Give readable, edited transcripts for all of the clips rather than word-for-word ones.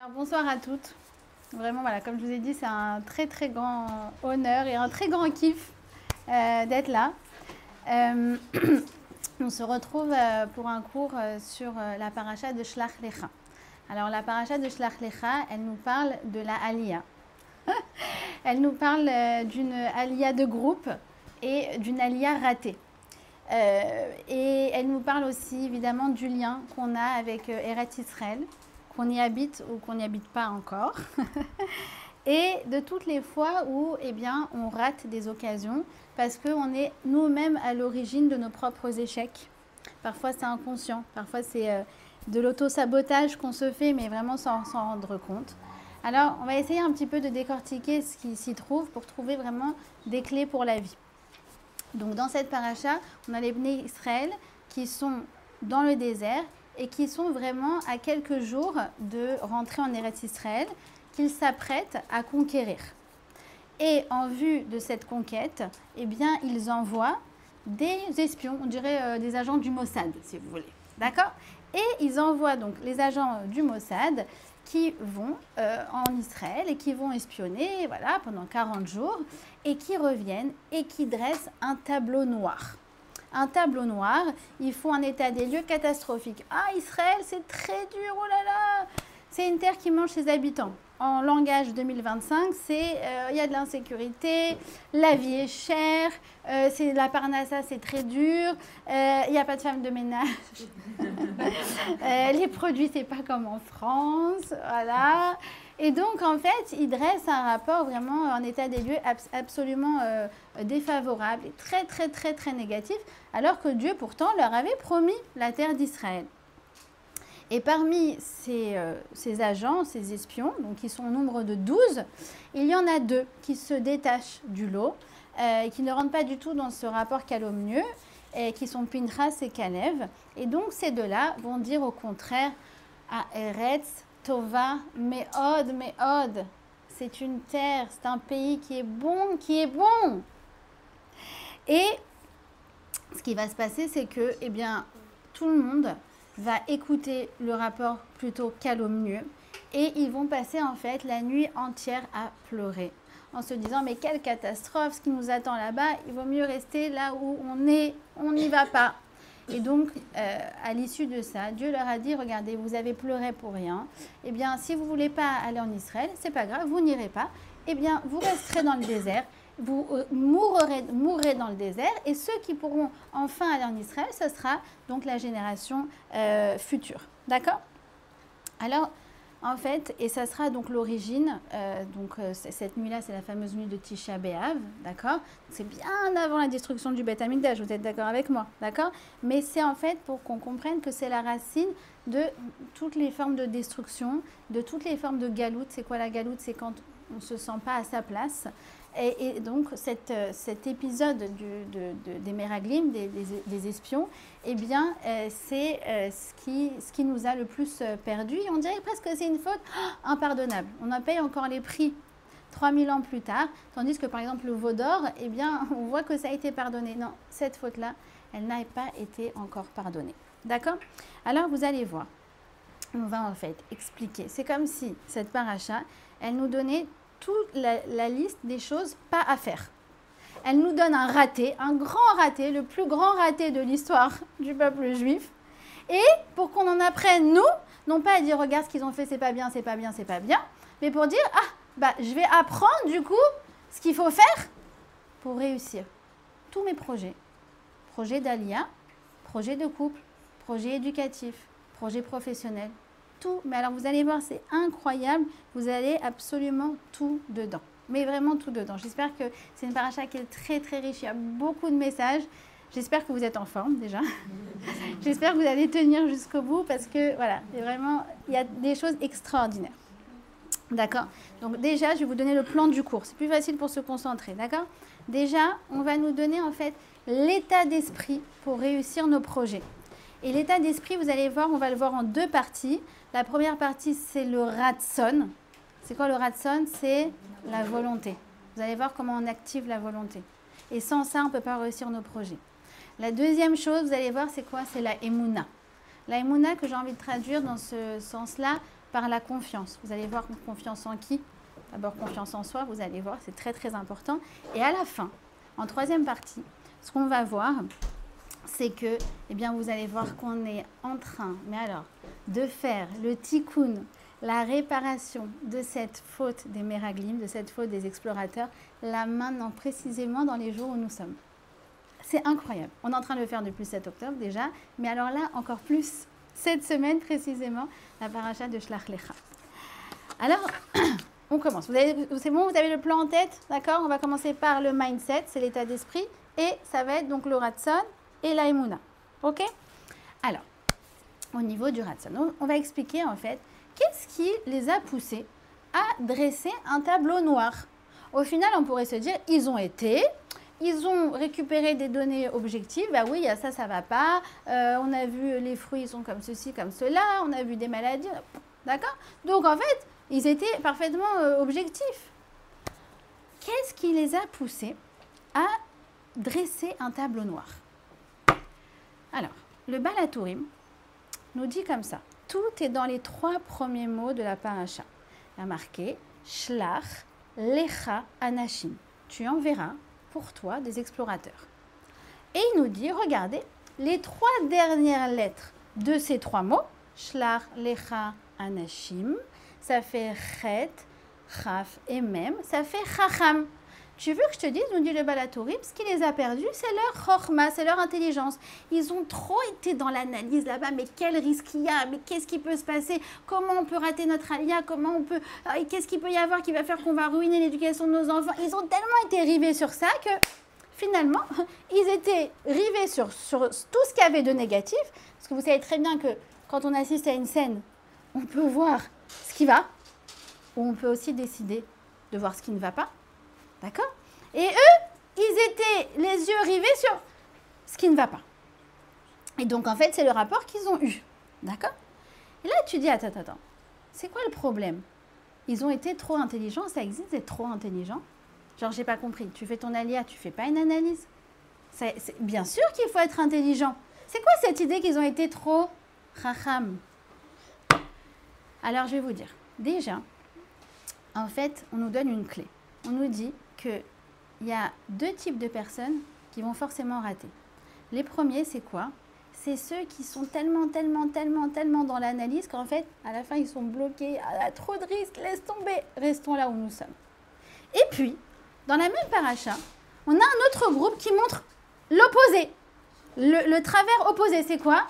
Alors, bonsoir à toutes. Vraiment, voilà, comme je vous ai dit, c'est un très très grand honneur et un très grand kiff d'être là. On se retrouve pour un cours sur la paracha de Shlach Lecha. Alors la paracha de Shlach Lecha, elle nous parle de la Aliyah. Elle nous parle d'une Aliyah de groupe et d'une Aliyah ratée. Et elle nous parle aussi évidemment du lien qu'on a avec Eretz Israël, qu'on y habite ou qu'on n'y habite pas encore, et de toutes les fois où on rate des occasions parce qu'on est nous-mêmes à l'origine de nos propres échecs. Parfois c'est inconscient, parfois c'est de l'auto-sabotage qu'on se fait, mais vraiment sans s'en rendre compte. Alors on va essayer un petit peu de décortiquer ce qui s'y trouve pour trouver vraiment des clés pour la vie. Donc dans cette paracha, on a les Bnei Israël qui sont dans le désert et qui sont vraiment à quelques jours de rentrer en Eretz Israël, qu'ils s'apprêtent à conquérir. Et en vue de cette conquête, ils envoient des espions, on dirait des agents du Mossad, si vous voulez. D'accord ? Et ils envoient donc les agents du Mossad qui vont en Israël et qui vont espionner pendant 40 jours et qui reviennent et qui dressent un tableau noir. Un tableau noir, ils font un état des lieux catastrophique. Ah, Israël, c'est très dur, oh là là! C'est une terre qui mange ses habitants. En langage 2025, c'est y a de l'insécurité, la vie est chère, c'est la parnassa, c'est très dur, il n'y a pas de femme de ménage, les produits, c'est pas comme en France, voilà. Et donc, en fait, ils dressent un rapport vraiment en état des lieux absolument défavorable et très, très, très, très négatif, alors que Dieu, pourtant, leur avait promis la terre d'Israël. Et parmi ces agents, ces espions, donc qui sont au nombre de 12, il y en a 2 qui se détachent du lot, et qui ne rentrent pas du tout dans ce rapport calomnieux, et qui sont Pinchas et Kalev. Et donc, ces 2-là vont dire au contraire à Eretz Tova, Meod, Meod. C'est une terre, c'est un pays qui est bon, qui est bon. Et ce qui va se passer, c'est que, tout le monde va écouter le rapport plutôt calomnieux et ils vont passer en fait la nuit entière à pleurer en se disant mais quelle catastrophe, ce qui nous attend là-bas, il vaut mieux rester là où on est, on n'y va pas. Et donc, à l'issue de ça, Dieu leur a dit, regardez, vous avez pleuré pour rien. Si vous ne voulez pas aller en Israël, c'est pas grave, vous n'irez pas. Vous resterez dans le désert, vous mourrez dans le désert. Et ceux qui pourront enfin aller en Israël, ce sera donc la génération future. D'accord ? Alors, en fait, et ça sera donc l'origine, cette nuit-là, c'est la fameuse nuit de Tisha B'Av, d'accord ? C'est bien avant la destruction du Beth Amikdash, vous êtes d'accord avec moi, d'accord ? Mais c'est en fait pour qu'on comprenne que c'est la racine de toutes les formes de destruction, de toutes les formes de galoute. C'est quoi la galoute ? C'est quand on ne se sent pas à sa place. Et donc, cet épisode des Meraglim, des espions, c'est ce qui nous a le plus perdu. Et on dirait presque que c'est une faute impardonnable. On en paye encore les prix 3000 ans plus tard, tandis que par exemple le veau d'or, on voit que ça a été pardonné. Non, cette faute-là, elle n'a pas été encore pardonnée. D'accord ? Alors, vous allez voir. On va en fait expliquer. C'est comme si cette paracha, elle nous donnait toute la liste des choses pas à faire. Elle nous donne un raté, un grand raté, le plus grand raté de l'histoire du peuple juif. Et pour qu'on en apprenne, nous, non pas à dire, regarde ce qu'ils ont fait, c'est pas bien, c'est pas bien, c'est pas bien, mais pour dire, je vais apprendre du coup ce qu'il faut faire pour réussir tous mes projets. Projet d'Aliyah, projet de couple, projet éducatif, projet professionnel. Tout. Mais alors vous allez voir, c'est incroyable, vous avez absolument tout dedans, mais vraiment tout dedans. J'espère que c'est une paracha qui est très très riche, il y a beaucoup de messages, j'espère que vous êtes en forme déjà, j'espère que vous allez tenir jusqu'au bout parce que voilà, il y a des choses extraordinaires. D'accord ? Donc déjà, je vais vous donner le plan du cours, c'est plus facile pour se concentrer, d'accord ? Déjà, on va nous donner en fait l'état d'esprit pour réussir nos projets. Et l'état d'esprit, vous allez voir, on va le voir en 2 parties. La première partie, c'est le ratson. C'est quoi le ratson ? C'est la volonté. Vous allez voir comment on active la volonté. Et sans ça, on ne peut pas réussir nos projets. La deuxième chose, vous allez voir, c'est quoi ? C'est la émouna. La émouna que j'ai envie de traduire dans ce sens-là, par la confiance. Vous allez voir confiance en qui? D'abord confiance en soi, vous allez voir, c'est très très important. Et à la fin, en troisième partie, ce qu'on va voir, c'est que, eh bien, vous allez voir qu'on est en train, mais alors, de faire le tikkun, la réparation de cette faute des Meraglim, de cette faute des explorateurs, là maintenant, précisément dans les jours où nous sommes. C'est incroyable. On est en train de le faire depuis le 7 octobre déjà, mais alors là, encore plus, cette semaine précisément, la paracha de Shlach Lecha. Alors, on commence. C'est bon, vous avez le plan en tête, d'accord? On va commencer par le mindset, c'est l'état d'esprit, et ça va être donc le ratson et la emuna. Ok? Alors, au niveau du ratson, on va expliquer en fait qu'est-ce qui les a poussés à dresser un tableau noir. Au final, on pourrait se dire, ils ont récupéré des données objectives. Bah oui, il y a ça, ça va pas. On a vu les fruits, ils sont comme ceci, comme cela. On a vu des maladies. D'accord? Donc en fait, ils étaient parfaitement objectifs. Qu'est-ce qui les a poussés à dresser un tableau noir? Alors, le Baal HaTurim nous dit comme ça. Tout est dans les 3 premiers mots de la paracha. Il y a marqué Shlach Lecha Anashim. Tu enverras pour toi des explorateurs. Et il nous dit, regardez, les 3 dernières lettres de ces 3 mots, Shlach Lecha Anashim, ça fait Chet, Chaf et Mem, ça fait Chacham. Tu veux que je te dise, nous dit le Baal HaTurim, ce qui les a perdus, c'est leur chorma, c'est leur intelligence. Ils ont trop été dans l'analyse là-bas, mais quel risque il y a, mais qu'est-ce qui peut se passer, comment on peut rater notre alia, comment on peut, qu'est-ce qu'il peut y avoir qui va faire qu'on va ruiner l'éducation de nos enfants. Ils ont tellement été rivés sur ça que finalement, ils étaient rivés sur tout ce qu'il y avait de négatif, parce que vous savez très bien que quand on assiste à une scène, on peut voir ce qui va, ou on peut aussi décider de voir ce qui ne va pas. D'accord? Et eux, ils étaient les yeux rivés sur ce qui ne va pas. Et donc, en fait, c'est le rapport qu'ils ont eu. D'accord? Et là, tu dis, attends, c'est quoi le problème? Ils ont été trop intelligents, ça existe d'être trop intelligent? Genre, j'ai pas compris. Tu fais ton alia, tu fais pas une analyse? Bien sûr qu'il faut être intelligent. C'est quoi cette idée qu'ils ont été trop chacham? Alors, je vais vous dire. Déjà, en fait, on nous donne une clé. On nous dit qu'il y a 2 types de personnes qui vont forcément rater. Les premiers, c'est quoi? C'est ceux qui sont tellement dans l'analyse qu'en fait, à la fin, ils sont bloqués. Ah, trop de risques, laisse tomber. Restons là où nous sommes. Et puis, dans la même paracha, on a un autre groupe qui montre l'opposé. Le travers opposé, c'est quoi?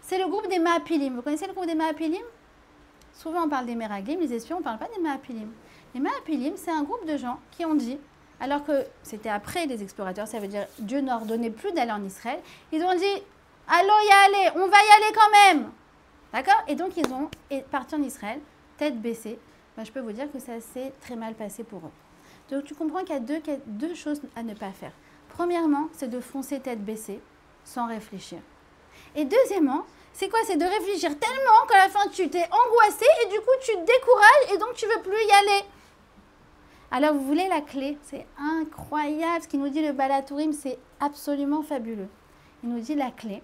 C'est le groupe des Maapilim. Vous connaissez le groupe des Maapilim? Souvent, on parle des Meraglim, les espions, on ne parle pas des Maapilim. Les Maapilim, c'est un groupe de gens qui ont dit, alors que c'était après les explorateurs, ça veut dire Dieu n'ordonnait plus d'aller en Israël, ils ont dit, allons y aller, on va y aller quand même. D'accord? Et donc, ils ont parti en Israël, tête baissée. Ben, je peux vous dire que ça s'est très mal passé pour eux. Donc, tu comprends qu'il y a 2 choses à ne pas faire. Premièrement, c'est de foncer tête baissée, sans réfléchir. Et deuxièmement, c'est quoi? C'est de réfléchir tellement qu'à la fin, tu t'es angoissé et du coup, tu te décourages et donc tu ne veux plus y aller. Alors, vous voulez la clé? C'est incroyable. Ce qu'il nous dit le Baal HaTurim, c'est absolument fabuleux. Il nous dit la clé,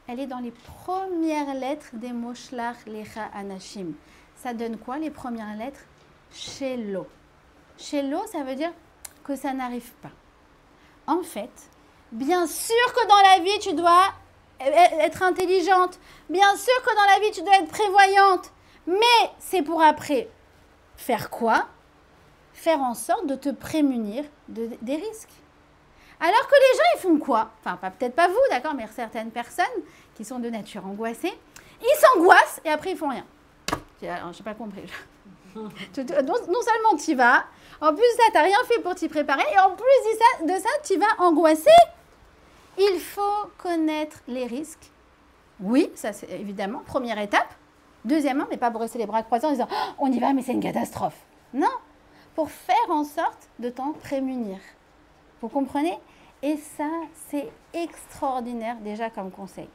elle est dans les premières lettres des mots Shlach Lecha Anashim. Ça donne quoi, les premières lettres? Shelo. Shelo, ça veut dire que ça n'arrive pas. En fait, bien sûr que dans la vie, tu dois être intelligente. Bien sûr que dans la vie, tu dois être prévoyante. Mais c'est pour après faire quoi? Faire en sorte de te prémunir des risques. Alors que les gens, ils font quoi? Enfin, peut-être pas vous, d'accord, mais certaines personnes qui sont de nature angoissée, ils s'angoissent et après, ils font rien. Alors, je n'ai pas compris. Non seulement tu y vas, en plus de ça, tu n'as rien fait pour t'y préparer, et en plus de ça, tu vas angoisser. Il faut connaître les risques. Oui, ça c'est évidemment, première étape. Deuxièmement, mais pas brosser les bras croisés en disant oh, on y va, mais c'est une catastrophe. Non, pour faire en sorte de t'en prémunir. Vous comprenez? Et ça, c'est extraordinaire déjà comme conseil.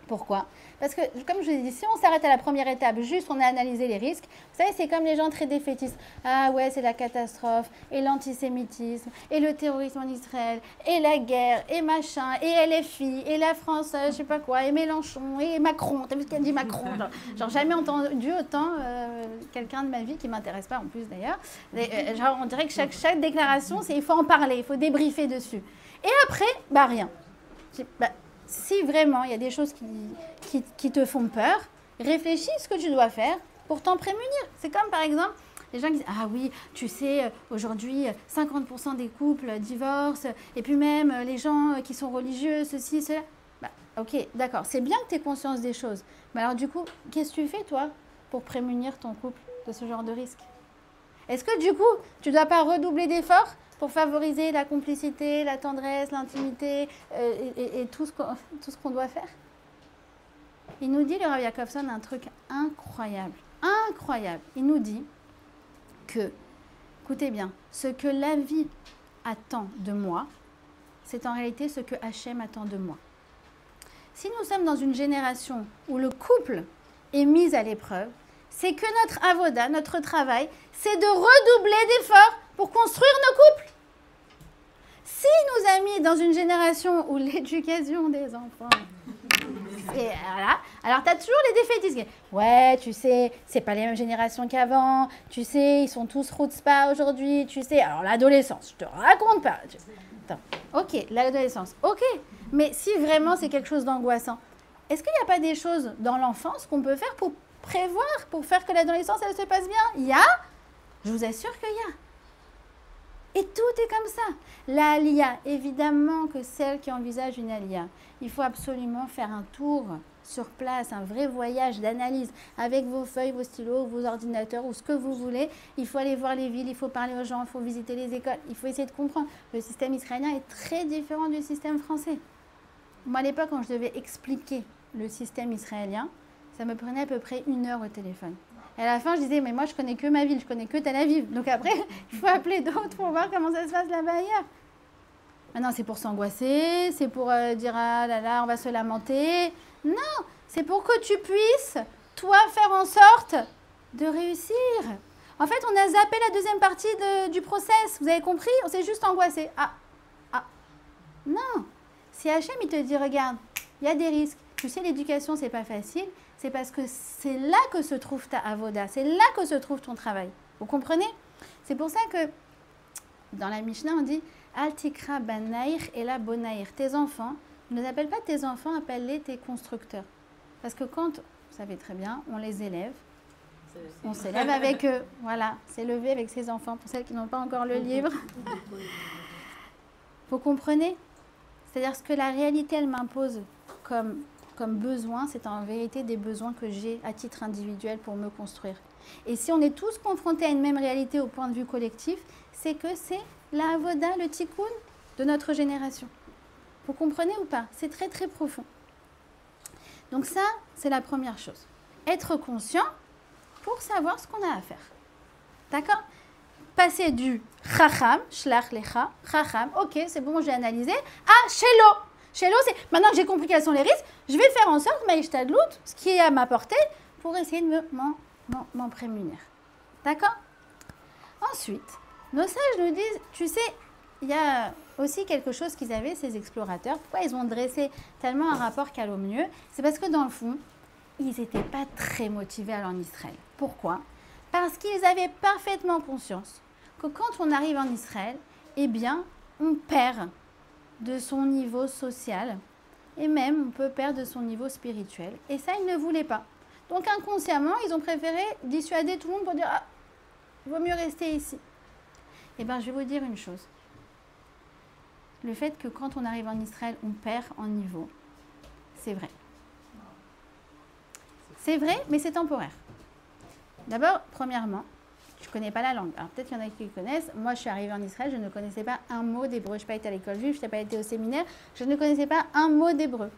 Pourquoi? Parce que, comme je vous ai dit, si on s'arrête à la première étape, juste on a analysé les risques, vous savez, c'est comme les gens très défaitistes. Ah ouais, c'est la catastrophe, et l'antisémitisme, et le terrorisme en Israël, et la guerre, et machin, et LFI, et la France, je sais pas quoi, et Mélenchon, et Macron. T'as vu ce qu'elle dit Macron? Genre jamais entendu autant quelqu'un de ma vie qui m'intéresse pas en plus d'ailleurs. Genre on dirait que chaque déclaration, il faut en parler, il faut débriefer dessus. Et après, bah rien. Si vraiment il y a des choses qui te font peur, réfléchis ce que tu dois faire pour t'en prémunir. C'est comme par exemple les gens qui disent « Ah oui, tu sais, aujourd'hui, 50% des couples divorcent, et puis même les gens qui sont religieux, ceci, cela. » Bah, ok, d'accord, c'est bien que tu aies conscience des choses. Mais alors du coup, qu'est-ce que tu fais toi pour prémunir ton couple de ce genre de risque? Est-ce que du coup, tu ne dois pas redoubler d'efforts pour favoriser la complicité, la tendresse, l'intimité et tout ce qu'on doit faire? Il nous dit, le Rav Jacobson, un truc incroyable. Incroyable. Il nous dit que, écoutez bien, ce que la vie attend de moi, c'est en réalité ce que Hachem attend de moi. Si nous sommes dans une génération où le couple est mis à l'épreuve, c'est que notre avoda, notre travail, c'est de redoubler d'efforts pour construire nos couples. Si nous a mis dans une génération où l'éducation des enfants, et voilà, alors tu as toujours les défaitistes. Ouais, tu sais, c'est pas les mêmes générations qu'avant, tu sais, ils sont tous route-spa aujourd'hui, tu sais, alors l'adolescence, je te raconte pas. Attends, ok, l'adolescence, ok, mais si vraiment c'est quelque chose d'angoissant, est-ce qu'il n'y a pas des choses dans l'enfance qu'on peut faire pour prévoir, pour faire que l'adolescence, elle se passe bien? Il y a, je vous assure qu'il y a. Et tout est comme ça. La Aliyah, évidemment que celle qui envisage une Aliyah, il faut absolument faire un tour sur place, un vrai voyage d'analyse avec vos feuilles, vos stylos, vos ordinateurs ou ce que vous voulez. Il faut aller voir les villes, il faut parler aux gens, il faut visiter les écoles, il faut essayer de comprendre. Le système israélien est très différent du système français. Moi, à l'époque, quand je devais expliquer le système israélien, ça me prenait à peu près 1 heure au téléphone. Et à la fin, je disais, mais moi, je connais que ma ville, je connais que Tel Aviv. Donc après, il faut appeler d'autres pour voir comment ça se passe là-bas ailleurs. Maintenant, c'est pour s'angoisser, c'est pour dire, ah là là, on va se lamenter. Non, c'est pour que tu puisses, toi, faire en sorte de réussir. En fait, on a zappé la deuxième partie du process. Vous avez compris? On s'est juste angoissé. Ah. Non. Si Hachem, il te dit, regarde, il y a des risques. Tu sais, l'éducation, c'est pas facile. C'est parce que c'est là que se trouve ta avoda, c'est là que se trouve ton travail. Vous comprenez? C'est pour ça que dans la Mishnah, on dit Al tikra banaïr et la bonaïr. Tes enfants, ne les appelle pas tes enfants, appelle-les tes constructeurs. Parce que quand, vous savez très bien, on les élève, on s'élève avec eux. Voilà, s'élever avec ses enfants, pour celles qui n'ont pas encore le livre. Vous comprenez? C'est-à-dire ce que la réalité, elle m'impose comme besoin, c'est en vérité des besoins que j'ai à titre individuel pour me construire. Et si on est tous confrontés à une même réalité au point de vue collectif, c'est que c'est la avoda, le tikkun de notre génération. Vous comprenez ou pas? C'est très très profond. Donc ça, c'est la première chose. Être conscient pour savoir ce qu'on a à faire. D'accord? Passer du chacham, shlach lecha, chacham, ok, c'est bon, j'ai analysé, à shelo. Shelo, c'est maintenant que j'ai compris quels sont les risques, je vais faire en sorte, maïshtadlout, ce qui est à ma portée, pour essayer de m'en prémunir. D'accord? Ensuite, nos sages nous disent, tu sais, il y a aussi quelque chose qu'ils avaient, ces explorateurs. Pourquoi ils ont dressé tellement un rapport qu'à l'au mieux? C'est parce que dans le fond, ils n'étaient pas très motivés à aller en Israël. Pourquoi? Parce qu'ils avaient parfaitement conscience que quand on arrive en Israël, eh bien, on perd de son niveau social et même on peut perdre de son niveau spirituel. Et ça, ils ne voulaient pas. Donc inconsciemment, ils ont préféré dissuader tout le monde pour dire « Ah, il vaut mieux rester ici ». Eh bien, je vais vous dire une chose. Le fait que quand on arrive en Israël, on perd en niveau, c'est vrai. C'est vrai, mais c'est temporaire. D'abord, premièrement, je ne connais pas la langue. Alors peut-être qu'il y en a qui connaissent. Moi, je suis arrivée en Israël, je ne connaissais pas un mot d'hébreu. Je n'ai pas été à l'école juive, je n'ai pas été au séminaire. Je ne connaissais pas un mot d'hébreu.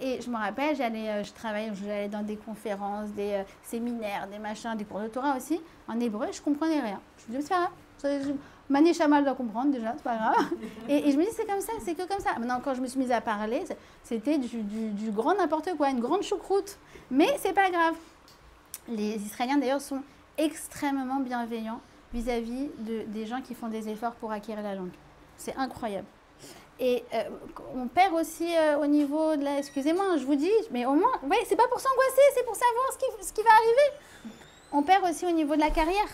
Et je me rappelle, j'allais dans des conférences, des séminaires, des machins, des cours de Torah aussi, en hébreu, je ne comprenais rien. Je me disais, c'est pas grave, Mané Chamal doit comprendre déjà, c'est pas grave. Et je me dis, c'est comme ça, c'est que comme ça. Maintenant, quand je me suis mise à parler, c'était du grand n'importe quoi, une grande choucroute. Mais c'est pas grave. Les Israéliens, d'ailleurs, sont extrêmement bienveillants vis-à-vis des gens qui font des efforts pour acquérir la langue. C'est incroyable. Et on perd aussi au niveau de la... Excusez-moi, je vous dis, mais au moins, ouais, c'est pas pour s'angoisser, c'est pour savoir ce qui va arriver. On perd aussi au niveau de la carrière.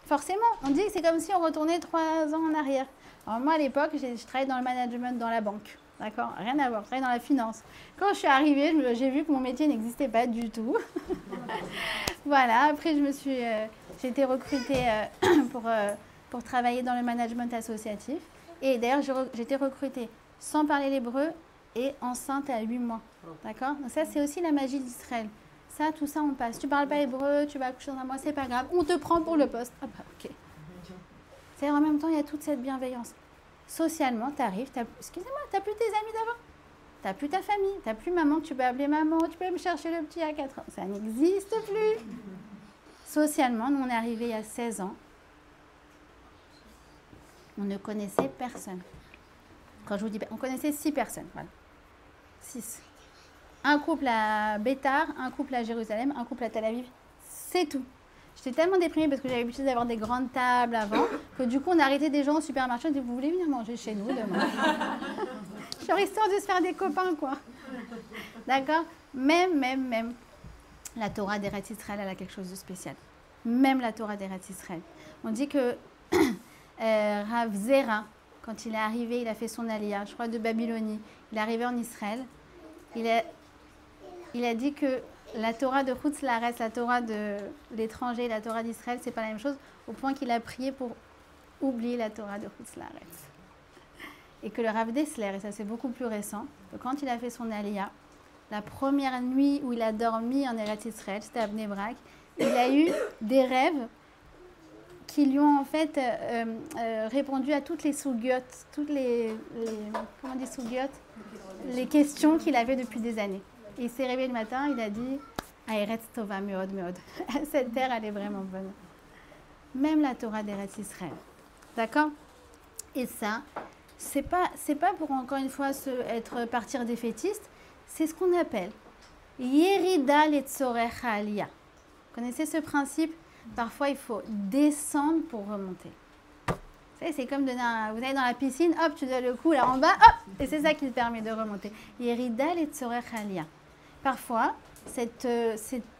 Forcément, on dit que c'est comme si on retournait 3 ans en arrière. Alors moi, à l'époque, je travaillais dans le management dans la banque. D'accord? Rien à voir, je travaillais dans la finance. Quand je suis arrivée, j'ai vu que mon métier n'existait pas du tout. Voilà, après, j'ai été recrutée pour travailler dans le management associatif. Et d'ailleurs, j'ai été recrutée sans parler l'hébreu et enceinte à 8 mois. D'accord? Donc ça, c'est aussi la magie d'Israël. Ça, tout ça, on passe. Tu parles pas hébreu, tu vas accoucher dans un mois, c'est pas grave. On te prend pour le poste. Ah bah, ok. C'est en même temps, il y a toute cette bienveillance. Socialement, tu arrives, excusez-moi, tu n'as plus tes amis d'avant. Tu n'as plus ta famille, tu n'as plus maman, tu peux appeler maman, tu peux me chercher le petit à 4 ans. Ça n'existe plus. Socialement, nous, on est arrivés il y a 16 ans. On ne connaissait personne. Quand je vous dis, on connaissait 6 personnes. Voilà. 6. Un couple à Bétar, un couple à Jérusalem, un couple à Tel Aviv. C'est tout. J'étais tellement déprimée parce que j'avais l'habitude d'avoir des grandes tables avant que du coup, on arrêtait des gens au supermarché. On disait, vous voulez venir manger chez nous demain? Genre histoire de se faire des copains, quoi. D'accord? Même la Torah d'Eretz Israël, elle a quelque chose de spécial. Même la Torah d'Eretz Israël. On dit que Rav Zera, quand il est arrivé, il a fait son aliyah, je crois de Babylonie. Il est arrivé en Israël. Il a dit que la Torah de Chutz La'aretz, la Torah de l'étranger, la Torah d'Israël, c'est pas la même chose, au point qu'il a prié pour oublier la Torah de Chutz La'aretz. Et que le Rav Dessler, et ça c'est beaucoup plus récent, que quand il a fait son aliyah, la première nuit où il a dormi en Eretz Israël, c'était à Bnei Brak, il a eu des rêves qui lui ont en fait répondu à toutes les sougiotes, comment on dit sougiotes, les questions qu'il avait depuis des années. Et il s'est réveillé le matin, il a dit Eretz Tova Meod Meod. Cette terre, elle est vraiment bonne. Même la Torah d'Eretz Israël. D'accord? Et ça, c'est pas pour encore une fois partir défaitiste, c'est ce qu'on appelle Yerida Letzorech Aliyah. Vous connaissez ce principe? Parfois, il faut descendre pour remonter. Vous savez, c'est comme vous allez dans la piscine, hop, tu donnes le coup là en bas, hop, et c'est ça qui te permet de remonter. Yerida Letzorech Aliyah. Parfois, ces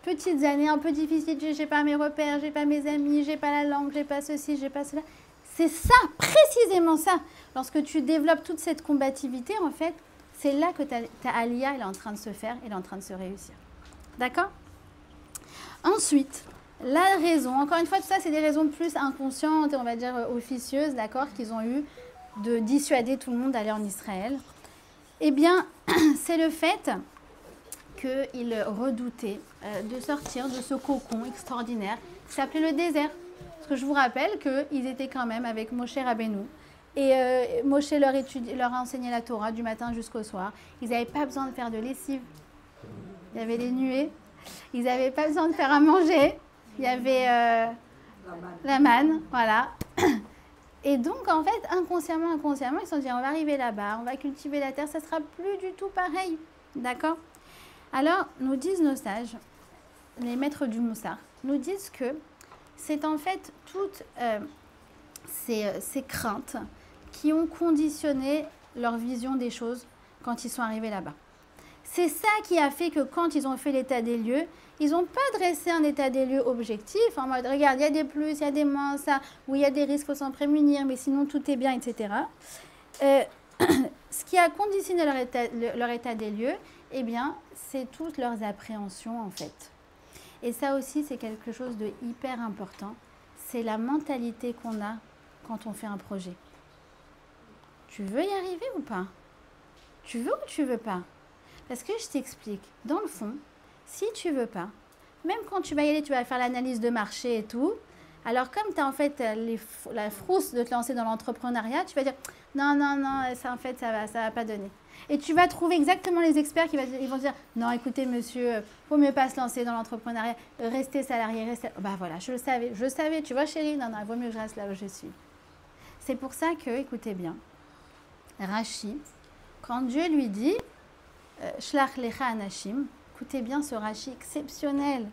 petites années un peu difficiles, j'ai pas mes repères, j'ai pas mes amis, j'ai pas la langue, j'ai pas ceci, j'ai pas cela. C'est ça, précisément ça. Lorsque tu développes toute cette combativité, en fait, c'est là que ta aliyah elle est en train de se faire, elle est en train de se réussir. D'accord? Ensuite, la raison, encore une fois, tout ça, c'est des raisons plus inconscientes et on va dire officieuses, d'accord, qu'ils ont eu de dissuader tout le monde d'aller en Israël. Eh bien, c'est le fait qu'ils redoutaient de sortir de ce cocon extraordinaire qui s'appelait le désert. Parce que je vous rappelle qu'ils étaient quand même avec Moshe Rabbeinu. Et Moshe leur a enseigné la Torah du matin jusqu'au soir. Ils n'avaient pas besoin de faire de lessive. Il y avait les nuées. Ils n'avaient pas besoin de faire à manger. Il y avait la manne, voilà. Et donc, en fait, inconsciemment, ils se sont dit, on va arriver là-bas, on va cultiver la terre, ça ne sera plus du tout pareil. D'accord? Alors, nous disent nos sages, les maîtres du Moussar, nous disent que c'est en fait toutes ces craintes qui ont conditionné leur vision des choses quand ils sont arrivés là-bas. C'est ça qui a fait que quand ils ont fait l'état des lieux, ils n'ont pas dressé un état des lieux objectif, en mode, regarde, il y a des plus, il y a des moins, ça, où il y a des risques, il faut s'en prémunir, mais sinon tout est bien, etc. Ce qui a conditionné leur état des lieux, eh bien, c'est toutes leurs appréhensions, en fait. Et ça aussi, c'est quelque chose de hyper important. C'est la mentalité qu'on a quand on fait un projet. Tu veux y arriver ou pas? Tu veux ou tu veux pas? Parce que je t'explique, dans le fond, si tu veux pas, même quand tu vas y aller, tu vas faire l'analyse de marché et tout, alors comme tu as en fait la frousse de te lancer dans l'entrepreneuriat, tu vas dire, Non, non, non, ça, en fait, ça va pas donner. Et tu vas trouver exactement les experts ils vont dire, non, écoutez, monsieur, vaut mieux pas se lancer dans l'entrepreneuriat, restez salarié, restez... Bah voilà, je le savais, tu vois, chérie, non, non, vaut mieux que je reste là où je suis. C'est pour ça que, écoutez bien, Rashi, quand Dieu lui dit, Shlach lecha anashim, écoutez bien ce Rashi exceptionnel.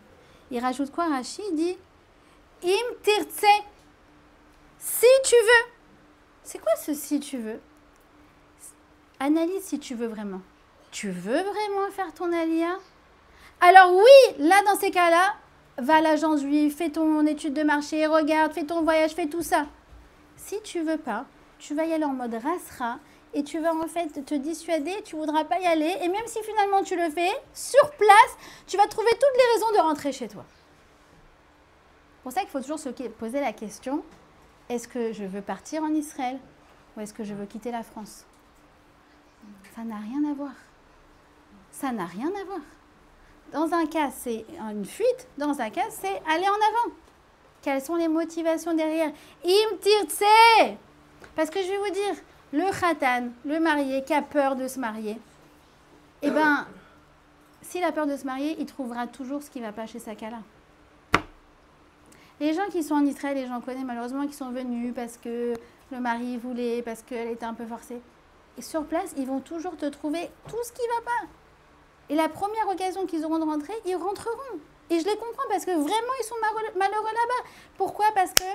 Il rajoute quoi, Rashi? Il dit, Im tirtse, si tu veux. C'est quoi ce si tu veux? Analyse si tu veux vraiment. Tu veux vraiment faire ton alia? Alors oui, là dans ces cas-là, va à l'agence juive, fais ton étude de marché, regarde, fais ton voyage, fais tout ça. Si tu veux pas, tu vas y aller en mode rasra et tu vas en fait te dissuader, tu voudras pas y aller. Et même si finalement tu le fais, sur place, tu vas trouver toutes les raisons de rentrer chez toi. C'est pour ça qu'il faut toujours se poser la question, est-ce que je veux partir en Israël ou est-ce que je veux quitter la France? Ça n'a rien à voir. Ça n'a rien à voir. Dans un cas, c'est une fuite. Dans un cas, c'est aller en avant. Quelles sont les motivations derrière? Im tirtse. Parce que je vais vous dire, le khatan, le marié qui a peur de se marier, eh bien, s'il a peur de se marier, il trouvera toujours ce qui ne va pas chez sa kala. Les gens qui sont en Israël, les gens connaissent malheureusement, qui sont venus parce que le mari voulait, parce qu'elle était un peu forcée. Et sur place, ils vont toujours te trouver tout ce qui ne va pas. Et la première occasion qu'ils auront de rentrer, ils rentreront. Et je les comprends parce que vraiment, ils sont malheureux là-bas. Pourquoi? Parce que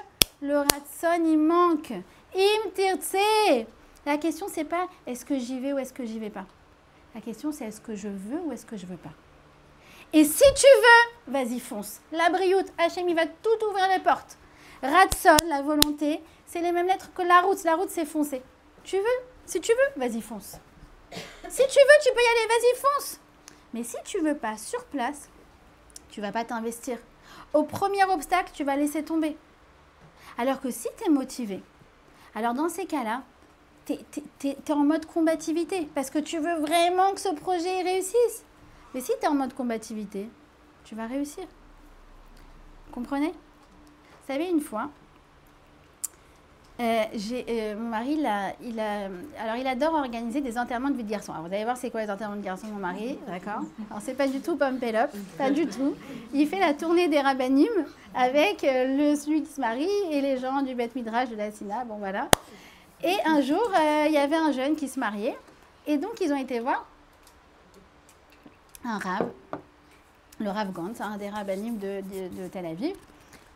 le ratson, il manque. Im tirtse. La question, c'est pas est-ce que j'y vais ou est-ce que j'y vais pas. La question, c'est est-ce que je veux ou est-ce que je veux pas. Et si tu veux, vas-y, fonce. La brioute, Hachem, il va tout ouvrir les portes. Ratson, la volonté, c'est les mêmes lettres que la route. La route, c'est foncer. Tu veux? Si tu veux, vas-y, fonce. Si tu veux, tu peux y aller, vas-y, fonce. Mais si tu veux pas, sur place, tu vas pas t'investir. Au premier obstacle, tu vas laisser tomber. Alors que si tu es motivé, alors dans ces cas-là, tu es en mode combativité parce que tu veux vraiment que ce projet réussisse. Mais si tu es en mode combativité, tu vas réussir. Vous comprenez? Vous savez, une fois, mon mari, il adore organiser des enterrements de vie de garçon. Alors, vous allez voir c'est quoi les enterrements de garçon, mon mari, d'accord? Alors, c'est pas du tout Pump It Up, pas du tout. Il fait la tournée des rabbanim avec celui qui se marie et les gens du Beth Midrash, de la Sina, bon voilà. Et un jour, il y avait un jeune qui se mariait, et donc ils ont été voir un rav, le Rav Gantz, un des rabbanim de Tel Aviv,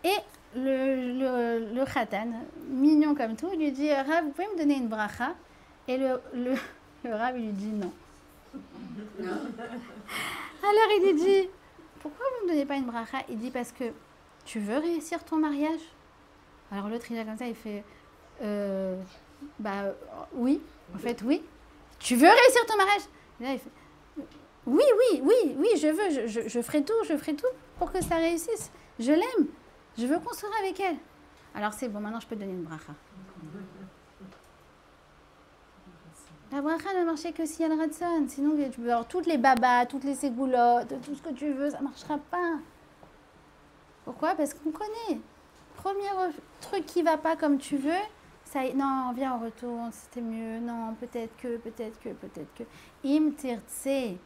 et le khatan, mignon comme tout, lui dit « Rav, vous pouvez me donner une bracha ?» Et le Rav, il lui dit « Non. » Alors il lui dit « Pourquoi vous ne me donnez pas une bracha ?» Il dit « Parce que tu veux réussir ton mariage ?» Alors l'autre, il est comme ça, il fait oui, en fait, oui. « Tu veux réussir ton mariage ?» Et là, il fait « Oui, je veux, je ferai tout pour que ça réussisse. Je l'aime. Je veux construire avec elle. » Alors c'est bon, maintenant je peux te donner une bracha. La bracha ne marchait que si elle ratson. Sinon, tu peux avoir toutes les babas, toutes les ségoulottes, tout ce que tu veux, ça ne marchera pas. Pourquoi? Parce qu'on connaît. Premier truc qui ne va pas comme tu veux, ça, non, viens, on retourne, c'était mieux. Non, peut-être que. Im tirtse.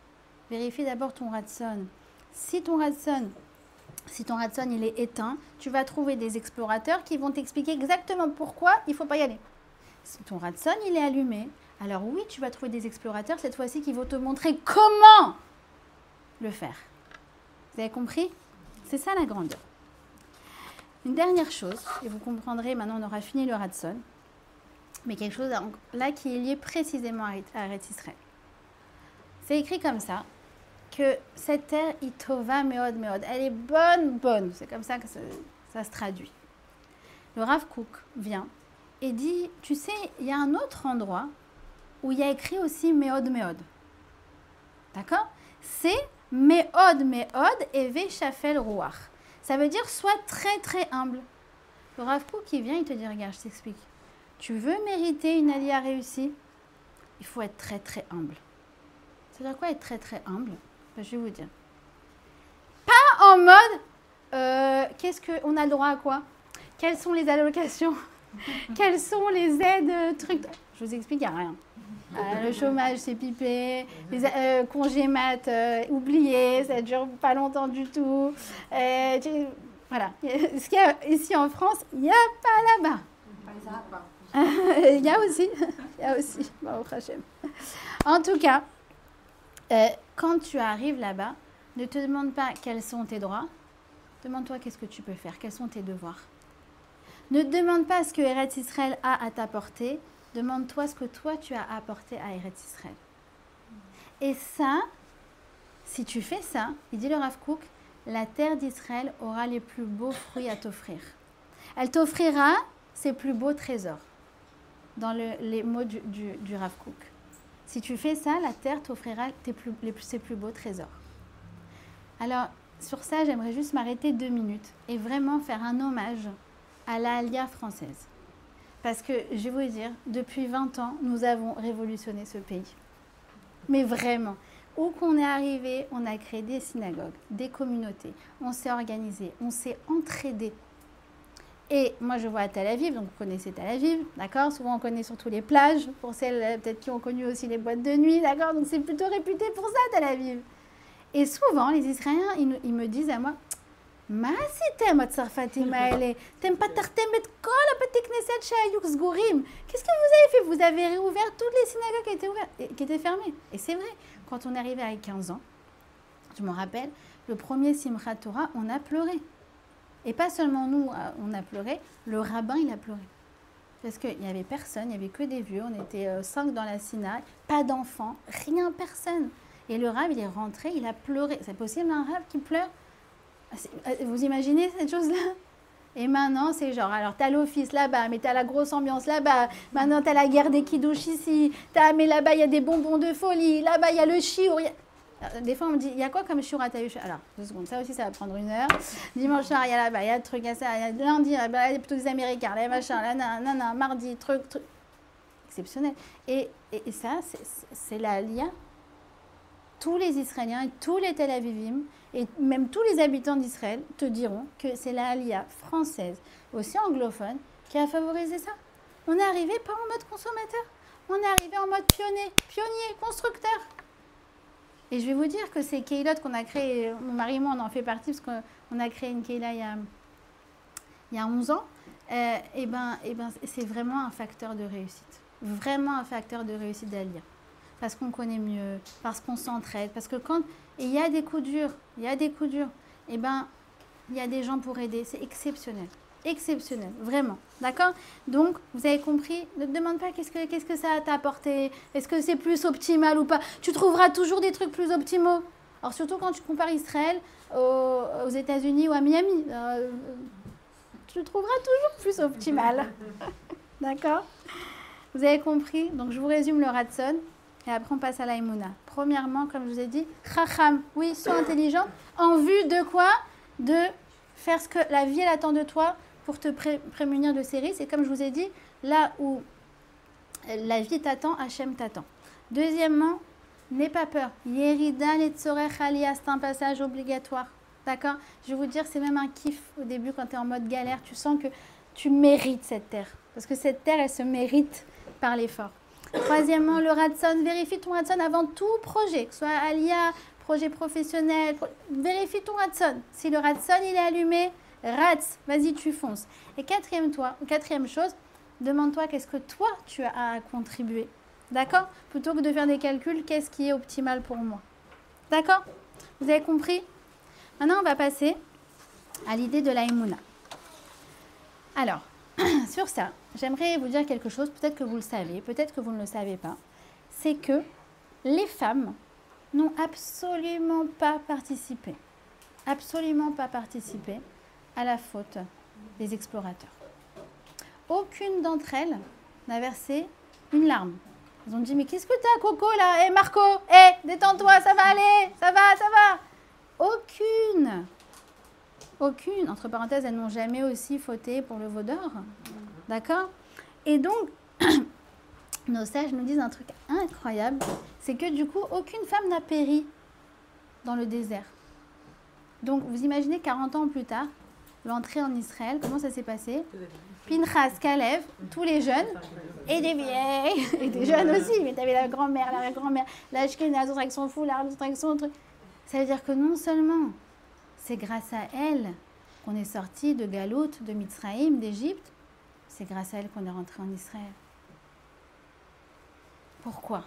Vérifie d'abord ton ratson. Si ton ratson, il est éteint, tu vas trouver des explorateurs qui vont t'expliquer exactement pourquoi il ne faut pas y aller. Si ton ratson, il est allumé, alors oui, tu vas trouver des explorateurs, cette fois-ci, qui vont te montrer comment le faire. Vous avez compris? C'est ça la grandeur. Une dernière chose, et vous comprendrez, maintenant on aura fini le ratson, mais quelque chose là qui est lié précisément à Eretz Israël. C'est écrit comme ça, que cette terre, itova meod meod, elle est bonne. C'est comme ça que ça se traduit. Le Rav Kook vient et dit, tu sais, il y a un autre endroit où il y a écrit aussi meod meod. D'accord? C'est meod meod et veshafel ruach. Ça veut dire sois très très humble. Le Rav Kook, il vient, il te dit, regarde, je t'explique. Tu veux mériter une aliyah réussie? Il faut être très très humble. Ça veut dire quoi être très très humble? Je vais vous dire. Pas en mode, qu'est-ce qu'on a le droit à quoi? Quelles sont les allocations? Quelles sont les aides, trucs? Je vous explique, il n'y a rien. Le chômage, c'est pipé. Les congés mat, oubliés, ça ne dure pas longtemps du tout. Voilà. Ce qu'il y a ici en France, il n'y a pas là-bas. Il y a aussi. Il y a aussi. Bon, en tout cas, quand tu arrives là-bas, ne te demande pas quels sont tes droits. Demande-toi qu'est-ce que tu peux faire, quels sont tes devoirs. Ne te demande pas ce que Eretz Israël a à t'apporter. Demande-toi ce que toi, tu as apporté à Eretz Israël. Et ça, si tu fais ça, il dit le Rav Kook, la terre d'Israël aura les plus beaux fruits à t'offrir. Elle t'offrira ses plus beaux trésors, dans les mots du Rav Kook. Si tu fais ça, la terre t'offrira ses plus beaux trésors. Alors, sur ça, j'aimerais juste m'arrêter 2 minutes et vraiment faire un hommage à l'Aliyah française. Parce que, je vais vous dire, depuis 20 ans, nous avons révolutionné ce pays. Mais vraiment, où qu'on est arrivé, on a créé des synagogues, des communautés, on s'est organisé, on s'est entraidé. Et moi, je vois à Tel Aviv, donc vous connaissez Tel Aviv, d'accord? Souvent, on connaît surtout les plages, pour celles peut-être qui ont connu aussi les boîtes de nuit, d'accord? Donc, c'est plutôt réputé pour ça, Tel Aviv. Et souvent, les Israéliens, ils me disent à moi, מה עשיתם הצרפתים האלה? אתם פתחתם את כל הבתי כנסת שהיו סגורים. Qu'est-ce que vous avez fait? Vous avez réouvert toutes les synagogues qui étaient fermées. Et c'est vrai, quand on est arrivé à 15 ans, je me rappelle, le premier Simchat Torah, on a pleuré. Et pas seulement nous, on a pleuré, le rabbin, il a pleuré. Parce qu'il n'y avait personne, il n'y avait que des vieux, on était 5 dans la synagogue, pas d'enfants, rien, personne. Et le rabbin, il est rentré, il a pleuré. C'est possible un rabbin qui pleure? Vous imaginez cette chose-là? Et maintenant, c'est genre, alors t'as l'office là-bas, mais t'as la grosse ambiance là-bas. Maintenant, t'as la guerre des kidouches ici. Mais là-bas, il y a des bonbons de folie. Là-bas, il y a le chiour. Des fois, on me dit, il y a quoi comme chiour à ta eu? Alors, 2 secondes, ça aussi, ça va prendre 1 heure. Dimanche soir, il y a là-bas, il y a le truc, il y a ça. Il y a lundi, il y a plutôt des Américains, là, machin, là, nanana, mardi, truc. Exceptionnel. Et ça, c'est la lia. Tous les Israéliens et tous les Tel Avivim, et même tous les habitants d'Israël te diront que c'est la Aliyah française, aussi anglophone, qui a favorisé ça. On est arrivé pas en mode consommateur, on est arrivé en mode pionnier, constructeur. Et je vais vous dire que ces keilotes qu'on a créées, mon mari et moi on en fait partie parce qu'on a créé une keila il y a 11 ans, et ben, c'est vraiment un facteur de réussite. Vraiment un facteur de réussite d'Aliyah. Parce qu'on connaît mieux, parce qu'on s'entraide, parce que quand il y a des coups durs, et ben il y a des gens pour aider, c'est exceptionnel, vraiment, d'accord? Donc vous avez compris, ne te demande pas qu'est-ce que ça t'a apporté, est-ce que c'est plus optimal ou pas, tu trouveras toujours des trucs plus optimaux. Alors surtout quand tu compares Israël aux États-Unis ou à Miami, tu trouveras toujours plus optimal, d'accord? Vous avez compris? Donc je vous résume le Ratson. Et après, on passe à l'Aïmouna. Premièrement, comme je vous ai dit, Chacham, oui, sois intelligent, en vue de quoi? De faire ce que la vie, elle attend de toi pour te prémunir de ces risques. Et comme je vous ai dit, là où la vie t'attend, Hachem t'attend. Deuxièmement, n'aie pas peur. Yerida letzorech aliyah, c'est un passage obligatoire. D'accord? Je vais vous dire, c'est même un kiff au début quand tu es en mode galère. Tu sens que tu mérites cette terre. Parce que cette terre, elle se mérite par l'effort. Troisièmement, le Ratson, vérifie ton Ratson avant tout projet, que ce soit Aliyah, projet professionnel, vérifie ton Ratson. Si le Ratson il est allumé, Ratz, vas-y tu fonces. Et quatrième chose, demande-toi qu'est-ce que toi tu as à contribuer. D'accord? Plutôt que de faire des calculs, qu'est-ce qui est optimal pour moi. D'accord? Vous avez compris? Maintenant, on va passer à l'idée de l'Aïmouna. Alors, sur ça, j'aimerais vous dire quelque chose, peut-être que vous le savez, peut-être que vous ne le savez pas. C'est que les femmes n'ont absolument pas participé à la faute des explorateurs. Aucune d'entre elles n'a versé une larme. Elles ont dit, mais qu'est-ce que t'as, Coco, là? Hé, Marco, détends-toi, ça va aller, ça va. Aucune, entre parenthèses, elles n'ont jamais aussi fauté pour le veau d'or. D'accord? Et donc, nos sages nous disent un truc incroyable, c'est que du coup, aucune femme n'a péri dans le désert. Donc, vous imaginez 40 ans plus tard, l'entrée en Israël, comment ça s'est passé? Pinchas, Kalev, tous les jeunes, et des vieilles, et des jeunes aussi, mais tu avais la grand-mère, l'Ashkenaz, l'autre avec son foulard, l'autre avec son truc. Ça veut dire que non seulement c'est grâce à elle qu'on est sorti de Galout, de Mitzraïm, d'Égypte, c'est grâce à elle qu'on est rentré en Israël. Pourquoi?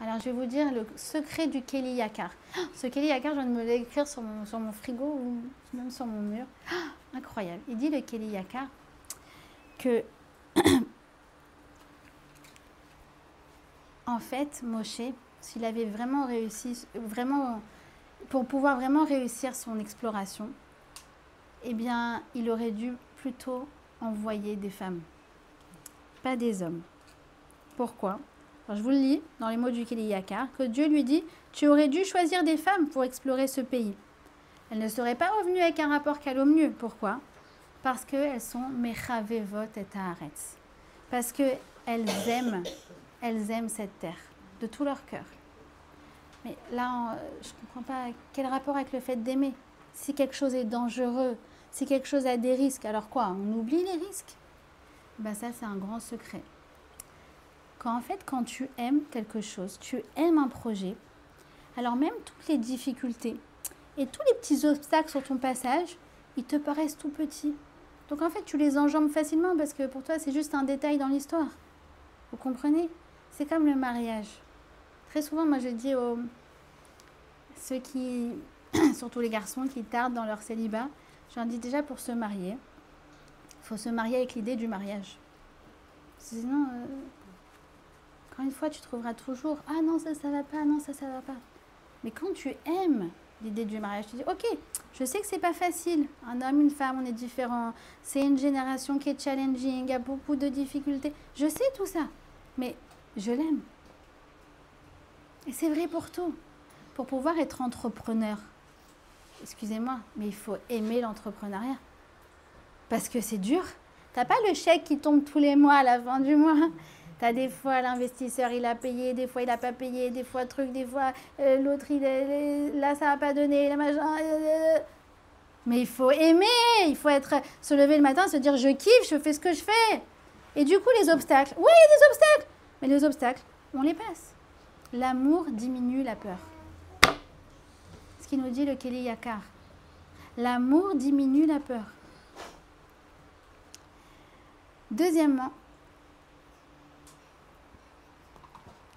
Alors je vais vous dire le secret du Keli Yakar. Ce Keli Yakar, je viens de me l'écrire sur mon frigo ou même sur mon mur. Incroyable. Il dit le Keli Yakar que en fait Moshe, s'il avait vraiment réussi, pour pouvoir vraiment réussir son exploration, eh bien il aurait dû plutôt envoyer des femmes, pas des hommes. Pourquoi? Alors, je vous le lis dans les mots du Keli Yakar, que Dieu lui dit « Tu aurais dû choisir des femmes pour explorer ce pays. » Elles ne seraient pas revenues avec un rapport calomnieux. Pourquoi? Parce qu'elles sont Mechavevot et Haaretz. Parce qu'elles aiment cette terre de tout leur cœur. Mais là, je ne comprends pas quel rapport avec le fait d'aimer. Si quelque chose est dangereux, si quelque chose a des risques, alors quoi? On oublie les risques? Ben ça, c'est un grand secret. Quand tu aimes quelque chose, tu aimes un projet, alors même toutes les difficultés et tous les petits obstacles sur ton passage, ils te paraissent tout petits. Donc en fait, tu les enjambes facilement parce que pour toi, c'est juste un détail dans l'histoire. Vous comprenez? C'est comme le mariage. Très souvent, moi je dis aux ceux qui, surtout les garçons qui tardent dans leur célibat, je leur dis déjà pour se marier, il faut se marier avec l'idée du mariage. Sinon... Encore une fois, tu trouveras toujours « Ah non, ça va pas, non, ça va pas. » Mais quand tu aimes l'idée du mariage, tu dis « Ok, je sais que c'est pas facile. Un homme, une femme, on est différents. C'est une génération qui est challenging, il y a beaucoup de difficultés. Je sais tout ça, mais je l'aime. » Et c'est vrai pour tout. Pour pouvoir être entrepreneur, excusez-moi, mais il faut aimer l'entrepreneuriat. Parce que c'est dur. Tu n'as pas le chèque qui tombe tous les mois à la fin du mois. T'as des fois l'investisseur il a payé, des fois il n'a pas payé, des fois truc, des fois l'autre là ça n'a pas donné, la machin. Mais il faut aimer, il faut se lever le matin, se dire je kiffe, je fais ce que je fais. Et du coup les obstacles, oui il y a des obstacles, mais les obstacles on les passe. L'amour diminue la peur. Ce qui nous dit le Keli Yakar. L'amour diminue la peur. Deuxièmement,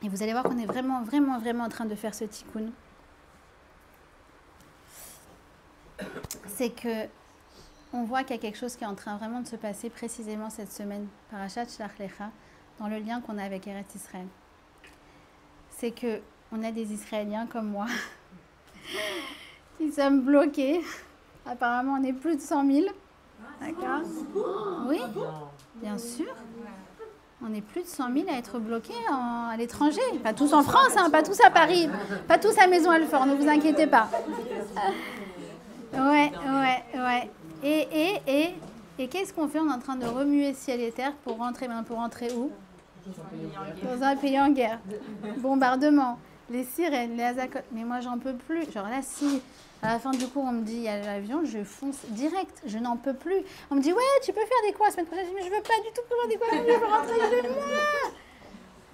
et vous allez voir qu'on est vraiment en train de faire ce tikkun. C'est que on voit qu'il y a quelque chose qui est en train vraiment de se passer précisément cette semaine, Parashat Shlach Lecha, dans le lien qu'on a avec Eretz Israël. C'est que on a des Israéliens comme moi qui sommes bloqués. Apparemment, on est plus de 100 000. D'accord? Oui, bien sûr. On est plus de 100 000 à être bloqués à l'étranger. Pas tous en France, hein, pas tous à Paris, pas tous à Maison Alfort, ne vous inquiétez pas. Ouais. Et qu'est-ce qu'on fait? On est en train de remuer ciel et terre pour rentrer où? Dans un pays en guerre. Bombardement, les sirènes, les azacotes. Mais moi, j'en peux plus. Genre là, si à la fin du cours, on me dit il y a l'avion, je fonce direct. Je n'en peux plus. On me dit ouais, tu peux faire des cours la semaine prochaine. Je dis mais je veux pas du tout faire des cours. Je veux rentrer chez moi.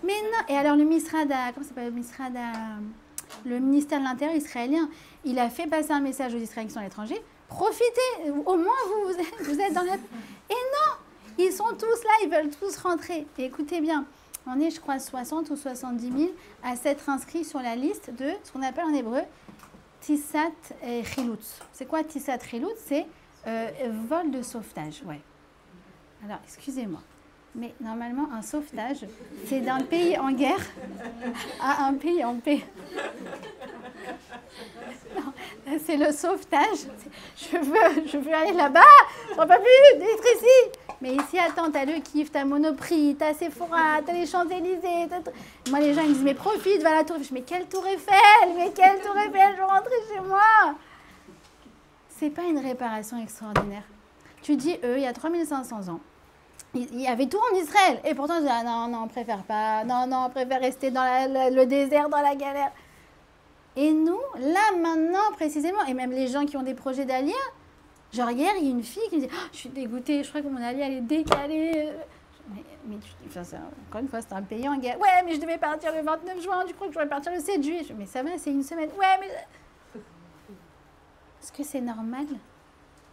Mais non. Et alors le Misrada, comment ça s'appelle le ministère de l'Intérieur israélien, il a fait passer un message aux Israéliens qui sont à l'étranger. Profitez, au moins vous êtes dans la... Et non, ils sont tous là, ils veulent tous rentrer. Et écoutez bien, on est, je crois, 60 ou 70 000 à s'être inscrits sur la liste de ce qu'on appelle en hébreu Tissat Chilutz. C'est quoi Tissat Chilutz? C'est vol de sauvetage, ouais. Alors, excusez-moi, mais normalement, un sauvetage, c'est d'un pays en guerre à un pays en paix. Non, c'est le sauvetage. Je veux aller là-bas, je ne peux plus d'être ici. Mais ici, attends, t'as le kiff, t'as Monoprix, t'as Sephora, t'as les Champs-Élysées. Moi, les gens, ils me disent, mais profite, va à la Tour Eiffel. Je dis, mais quelle Tour Eiffel? Je veux rentrer chez moi. C'est pas une réparation extraordinaire. Tu dis, eux, il y a 3500 ans, il y avait tout en Israël. Et pourtant, je dis, ah, non, on préfère pas. Non, on préfère rester dans le désert, dans la galère. Et nous, là, maintenant, précisément, et même les gens qui ont des projets d'Alia, Genre hier, il y a une fille qui me dit oh, je suis dégoûtée, je crois que mon allié elle est décalée. Mais encore une fois, c'est un pays en guerre. Ouais, mais je devais partir le 29 juin, du coup, je devrais partir le 7 juillet. Mais ça va, c'est une semaine. Ouais, mais. Est-ce que c'est normal?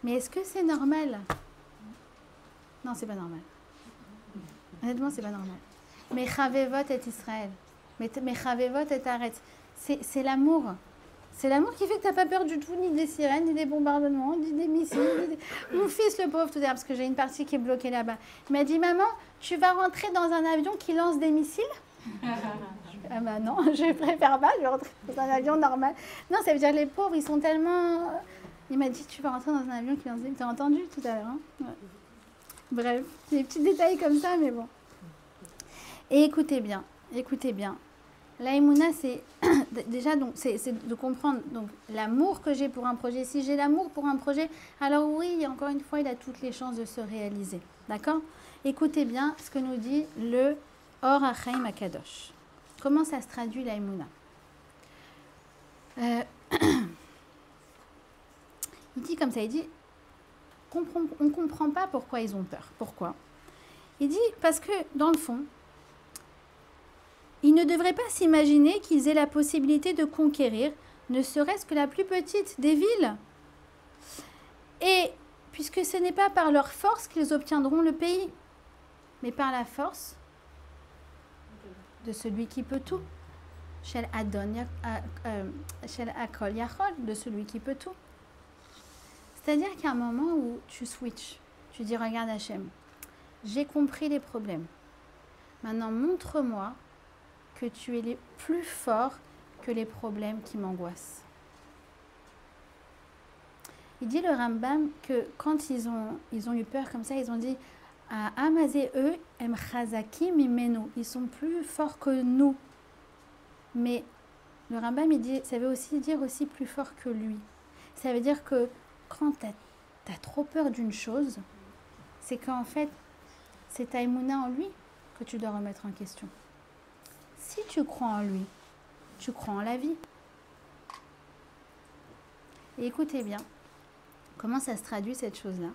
Mais est-ce que c'est normal? Non, c'est pas normal. Honnêtement, c'est pas normal. Mais Chavevot est Israël. Mais Chavevot est arrête. C'est l'amour. C'est l'amour qui fait que tu n'as pas peur du tout, ni des sirènes, ni des bombardements, ni des missiles. Mon fils, le pauvre, tout à l'heure, parce que j'ai une partie qui est bloquée là-bas, il m'a dit, maman, tu vas rentrer dans un avion qui lance des missiles? Ah bah non, je préfère pas, je vais rentrer dans un avion normal. Non, ça veut dire les pauvres, ils sont tellement... Il m'a dit, tu vas rentrer dans un avion qui lance des missiles. Tu as entendu tout à l'heure, hein? Ouais. Bref, des petits détails comme ça, mais bon. Et écoutez bien. L'aïmouna, c'est déjà donc c'est de comprendre donc l'amour que j'ai pour un projet. Si j'ai l'amour pour un projet, alors oui, encore une fois, il a toutes les chances de se réaliser. D'accord? Écoutez bien ce que nous dit le Or HaChaim HaKadosh. Comment ça se traduit l'aïmouna? Il dit comme ça, il dit on ne comprend pas pourquoi ils ont peur. Pourquoi? Il dit parce que dans le fond, ils ne devraient pas s'imaginer qu'ils aient la possibilité de conquérir, ne serait-ce que la plus petite des villes. Et puisque ce n'est pas par leur force qu'ils obtiendront le pays, mais par la force de celui qui peut tout. Shel Akol Yachol, de celui qui peut tout. C'est-à-dire qu'il y a un moment où tu switches, tu dis regarde Hachem, j'ai compris les problèmes. Maintenant montre-moi que tu es plus fort que les problèmes qui m'angoissent. Il dit le Rambam que quand ils ont eu peur comme ça, ils ont dit Amazé eux em chazakim imenu, ils sont plus forts que nous. Mais le Rambam il dit, ça veut aussi dire aussi plus fort que lui. Ça veut dire que quand tu as trop peur d'une chose, c'est qu'en fait c'est ta émouna en lui que tu dois remettre en question. Si tu crois en lui, tu crois en la vie. Et écoutez bien, comment ça se traduit cette chose-là?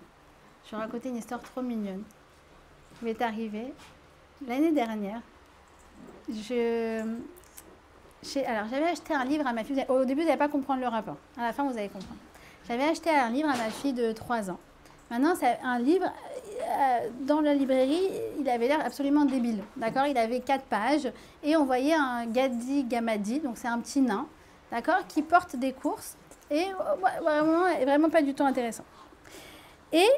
Je vais raconter une histoire trop mignonne. Il m'est arrivé l'année dernière. Alors, j'avais acheté un livre à ma fille. Au début, vous n'allez pas comprendre le rapport. À la fin, vous allez comprendre. J'avais acheté un livre à ma fille de 3 ans. Maintenant, c'est un livre... dans la librairie, il avait l'air absolument débile. D'accord? Il avait 4 pages et on voyait un Gadi Gamadi, donc c'est un petit nain, d'accord, qui porte des courses et vraiment pas du tout intéressant. Et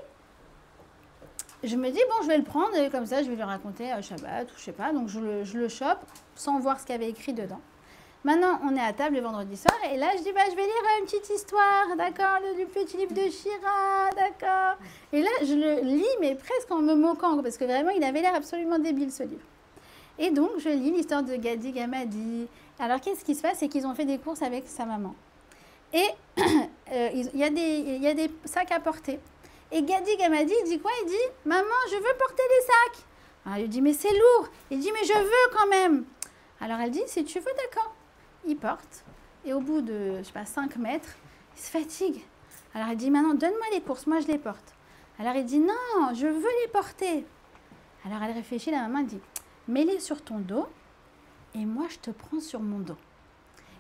je me dis, bon, je vais le prendre et comme ça, je vais lui raconter Shabbat ou je sais pas. Donc je le chope sans voir ce qu'il y avait écrit dedans. Maintenant, on est à table le vendredi soir et là, je dis, je vais lire une petite histoire, d'accord, le petit livre de Shira, d'accord. Et là, je le lis, mais presque en me moquant, parce que vraiment, il avait l'air absolument débile, ce livre. Et donc, je lis l'histoire de Gadi Gamadi. Alors, qu'est-ce qui se passe? C'est qu'ils ont fait des courses avec sa maman. Et il y a des sacs à porter. Et Gadi Gamadi, il dit quoi? Il dit, maman, je veux porter les sacs. Alors, il lui dit, mais c'est lourd. Il dit, mais je veux quand même. Alors, elle dit, si tu veux, d'accord. Il porte, et au bout de, 5 mètres, il se fatigue. Alors, elle dit, maintenant, donne-moi les courses, moi, je les porte. Alors, il dit, non, je veux les porter. Alors, elle réfléchit, la maman, elle dit, mets-les sur ton dos, et moi, je te prends sur mon dos.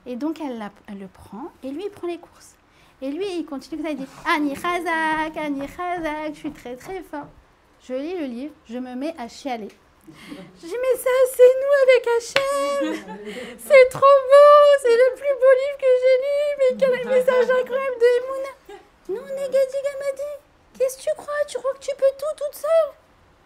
Et donc, elle le prend, et lui, il prend les courses. Et lui, il continue comme ça, il dit, Ani Chazak, je suis très, très fort. Je lis le livre, je me mets à chialer. Je dis, mais ça, c'est nous avec Hachem. C'est trop beau, c'est le plus beau livre que j'ai lu. Mais quel message incroyable de Emouna. Non, on est Gadi Gamadi. Qu'est-ce que tu crois? Tu crois que tu peux tout toute seule?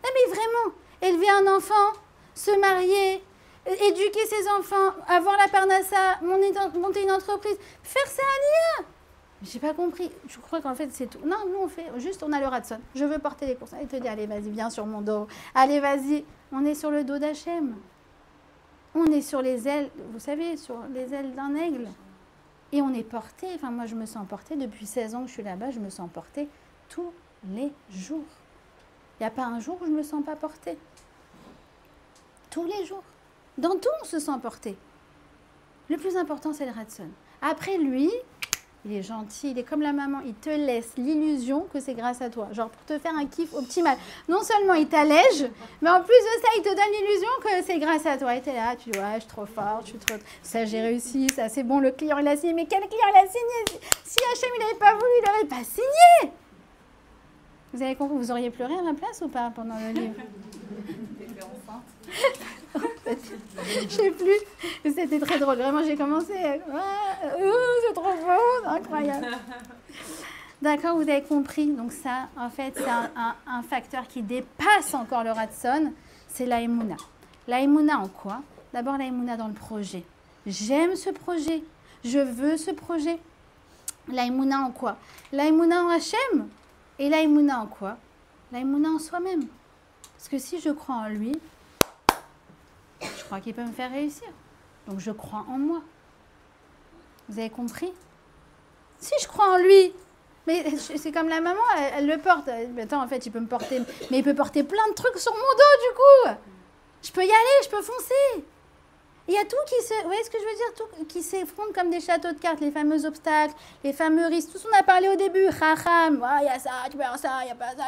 Ah, mais vraiment, élever un enfant, se marier, éduquer ses enfants, avoir la parnassa, monter une entreprise, faire ça à l'IA. J'ai pas compris. Je crois qu'en fait, c'est tout. Non, nous, on fait juste, on a le Ratson. Je veux porter les courses. Il te dit, allez, vas-y, viens sur mon dos. Allez, vas-y. On est sur le dos d'Hachem. On est sur les ailes, vous savez, sur les ailes d'un aigle. Et on est porté. Enfin, moi, je me sens portée. Depuis 16 ans que je suis là-bas, je me sens portée tous les jours. Il n'y a pas un jour où je ne me sens pas portée. Tous les jours. Dans tout, on se sent porté. Le plus important, c'est le Ratson. Après lui, il est gentil, il est comme la maman, il te laisse l'illusion que c'est grâce à toi. Genre pour te faire un kiff optimal. Non seulement il t'allège, mais en plus de ça, il te donne l'illusion que c'est grâce à toi. Et t'es là, tu dis, ouais, je suis trop fort, je suis trop... Ça, j'ai réussi, ça, c'est bon, le client, il a signé. Mais quel client, il a signé? Si Hachem, il n'avait pas voulu, il n'aurait pas signé. Vous avez compris, vous auriez pleuré à ma place ou pas pendant le livre? T'étais enceinte? Je sais plus. C'était très drôle. Vraiment, j'ai commencé. C'est trop beau, c'est incroyable. D'accord, vous avez compris. Donc ça, en fait, c'est un facteur qui dépasse encore le ratson. C'est la Emouna. La Emouna en quoi? D'abord, la Emouna dans le projet. J'aime ce projet. Je veux ce projet. La Emouna en quoi? La Emouna en Hachem. Et la Emouna en quoi? La Emouna en soi-même. Parce que si je crois en lui, je crois qu'il peut me faire réussir. Donc je crois en moi. Vous avez compris? Si je crois en lui, mais c'est comme la maman, elle le porte. Attends, en fait, il peut me porter, mais il peut porter plein de trucs sur mon dos du coup. Je peux y aller, je peux foncer. Il y a tout qui se, vous voyez ce que je veux dire, tout qui s'effondre comme des châteaux de cartes, les fameux obstacles, les fameux risques, tout ce qu'on a parlé au début. Chacham, il y a ça, tu peux faire ça, il n'y a pas ça.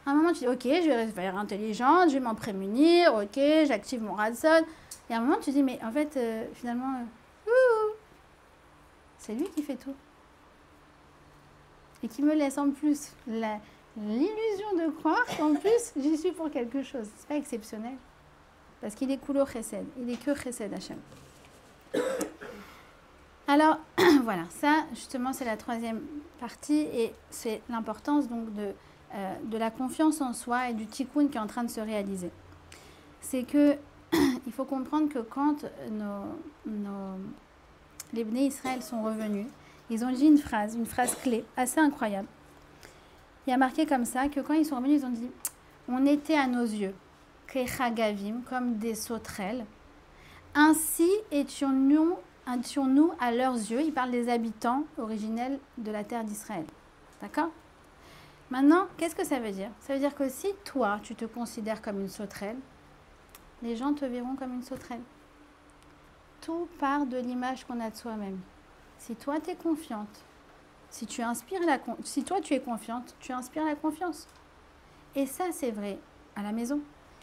À un moment, tu dis, ok, je vais faire intelligente, je vais m'en prémunir, ok, j'active mon ratson. Et à un moment, tu dis, mais en fait, finalement, c'est lui qui fait tout. Et qui me laisse en plus l'illusion de croire qu'en plus, j'y suis pour quelque chose. C'est pas exceptionnel. Parce qu'il est coulo chesed. Il est que chesed Hachem. Alors, voilà, ça, justement, c'est la troisième partie. Et c'est l'importance, donc, de la confiance en soi et du tikkun qui est en train de se réaliser. C'est que il faut comprendre que quand les Bnei Israël sont revenus, ils ont dit une phrase clé, assez incroyable. Il y a marqué comme ça que quand ils sont revenus, ils ont dit « On était à nos yeux, kechagavim, comme des sauterelles. Ainsi étions-nous à leurs yeux. » Ils parlent des habitants originels de la terre d'Israël. D'accord? Maintenant, qu'est-ce que ça veut dire? Ça veut dire que si toi, tu te considères comme une sauterelle, les gens te verront comme une sauterelle. Tout part de l'image qu'on a de soi-même. Si toi, tu es confiante, si toi, tu es confiante, tu inspires la confiance. Et ça, c'est vrai à la maison.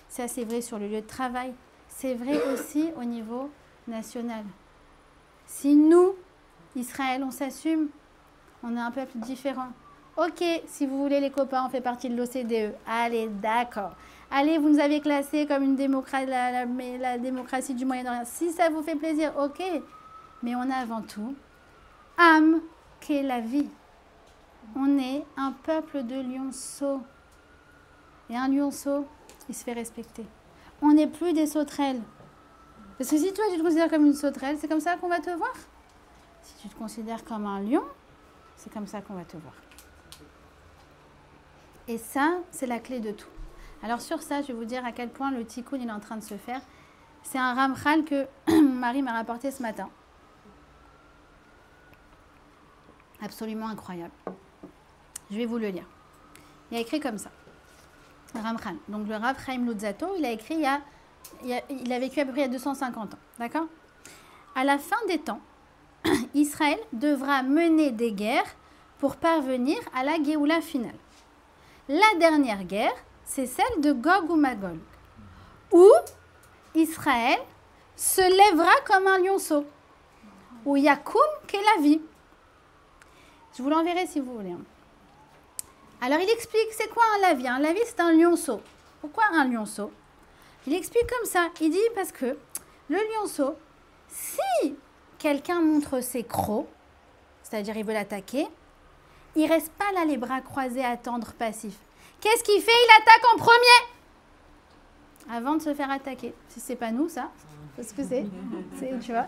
Ça, c'est vrai sur le lieu de travail. C'est vrai aussi au niveau national. Si nous, Israël, on s'assume, on est un peuple différent. Ok, si vous voulez les copains, on fait partie de l'OCDE. Allez, d'accord. Allez, vous nous avez classés comme une démocratie, la démocratie du Moyen-Orient. Si ça vous fait plaisir, ok. Mais on a avant tout Am, qui est la vie. On est un peuple de lionceaux. Et un lionceau, il se fait respecter. On n'est plus des sauterelles. Parce que si toi, tu te considères comme une sauterelle, c'est comme ça qu'on va te voir. Si tu te considères comme un lion, c'est comme ça qu'on va te voir. Et ça, c'est la clé de tout. Alors sur ça, je vais vous dire à quel point le tikkun il est en train de se faire. C'est un ramchal que mon mari m'a rapporté ce matin. Absolument incroyable. Je vais vous le lire. Il a écrit comme ça. Ramchal. Donc le Rav Chaim Luzzatto, il a écrit il a vécu à peu près il y a 250 ans. D'accord? À la fin des temps, Israël devra mener des guerres pour parvenir à la Géoula finale. La dernière guerre, c'est celle de Gog ou Magog, où Israël se lèvera comme un lionceau, où Yakoum qu'est la vie. Je vous l'enverrai si vous voulez. Alors il explique, c'est quoi un lavi? Un lavi, c'est un lionceau. Pourquoi un lionceau? Il explique comme ça. Il dit parce que le lionceau, si quelqu'un montre ses crocs, c'est-à-dire il veut l'attaquer, il ne reste pas là les bras croisés à attendre passif. Qu'est-ce qu'il fait? Il attaque en premier avant de se faire attaquer. Si c'est pas nous, ça, parce que c'est, tu vois.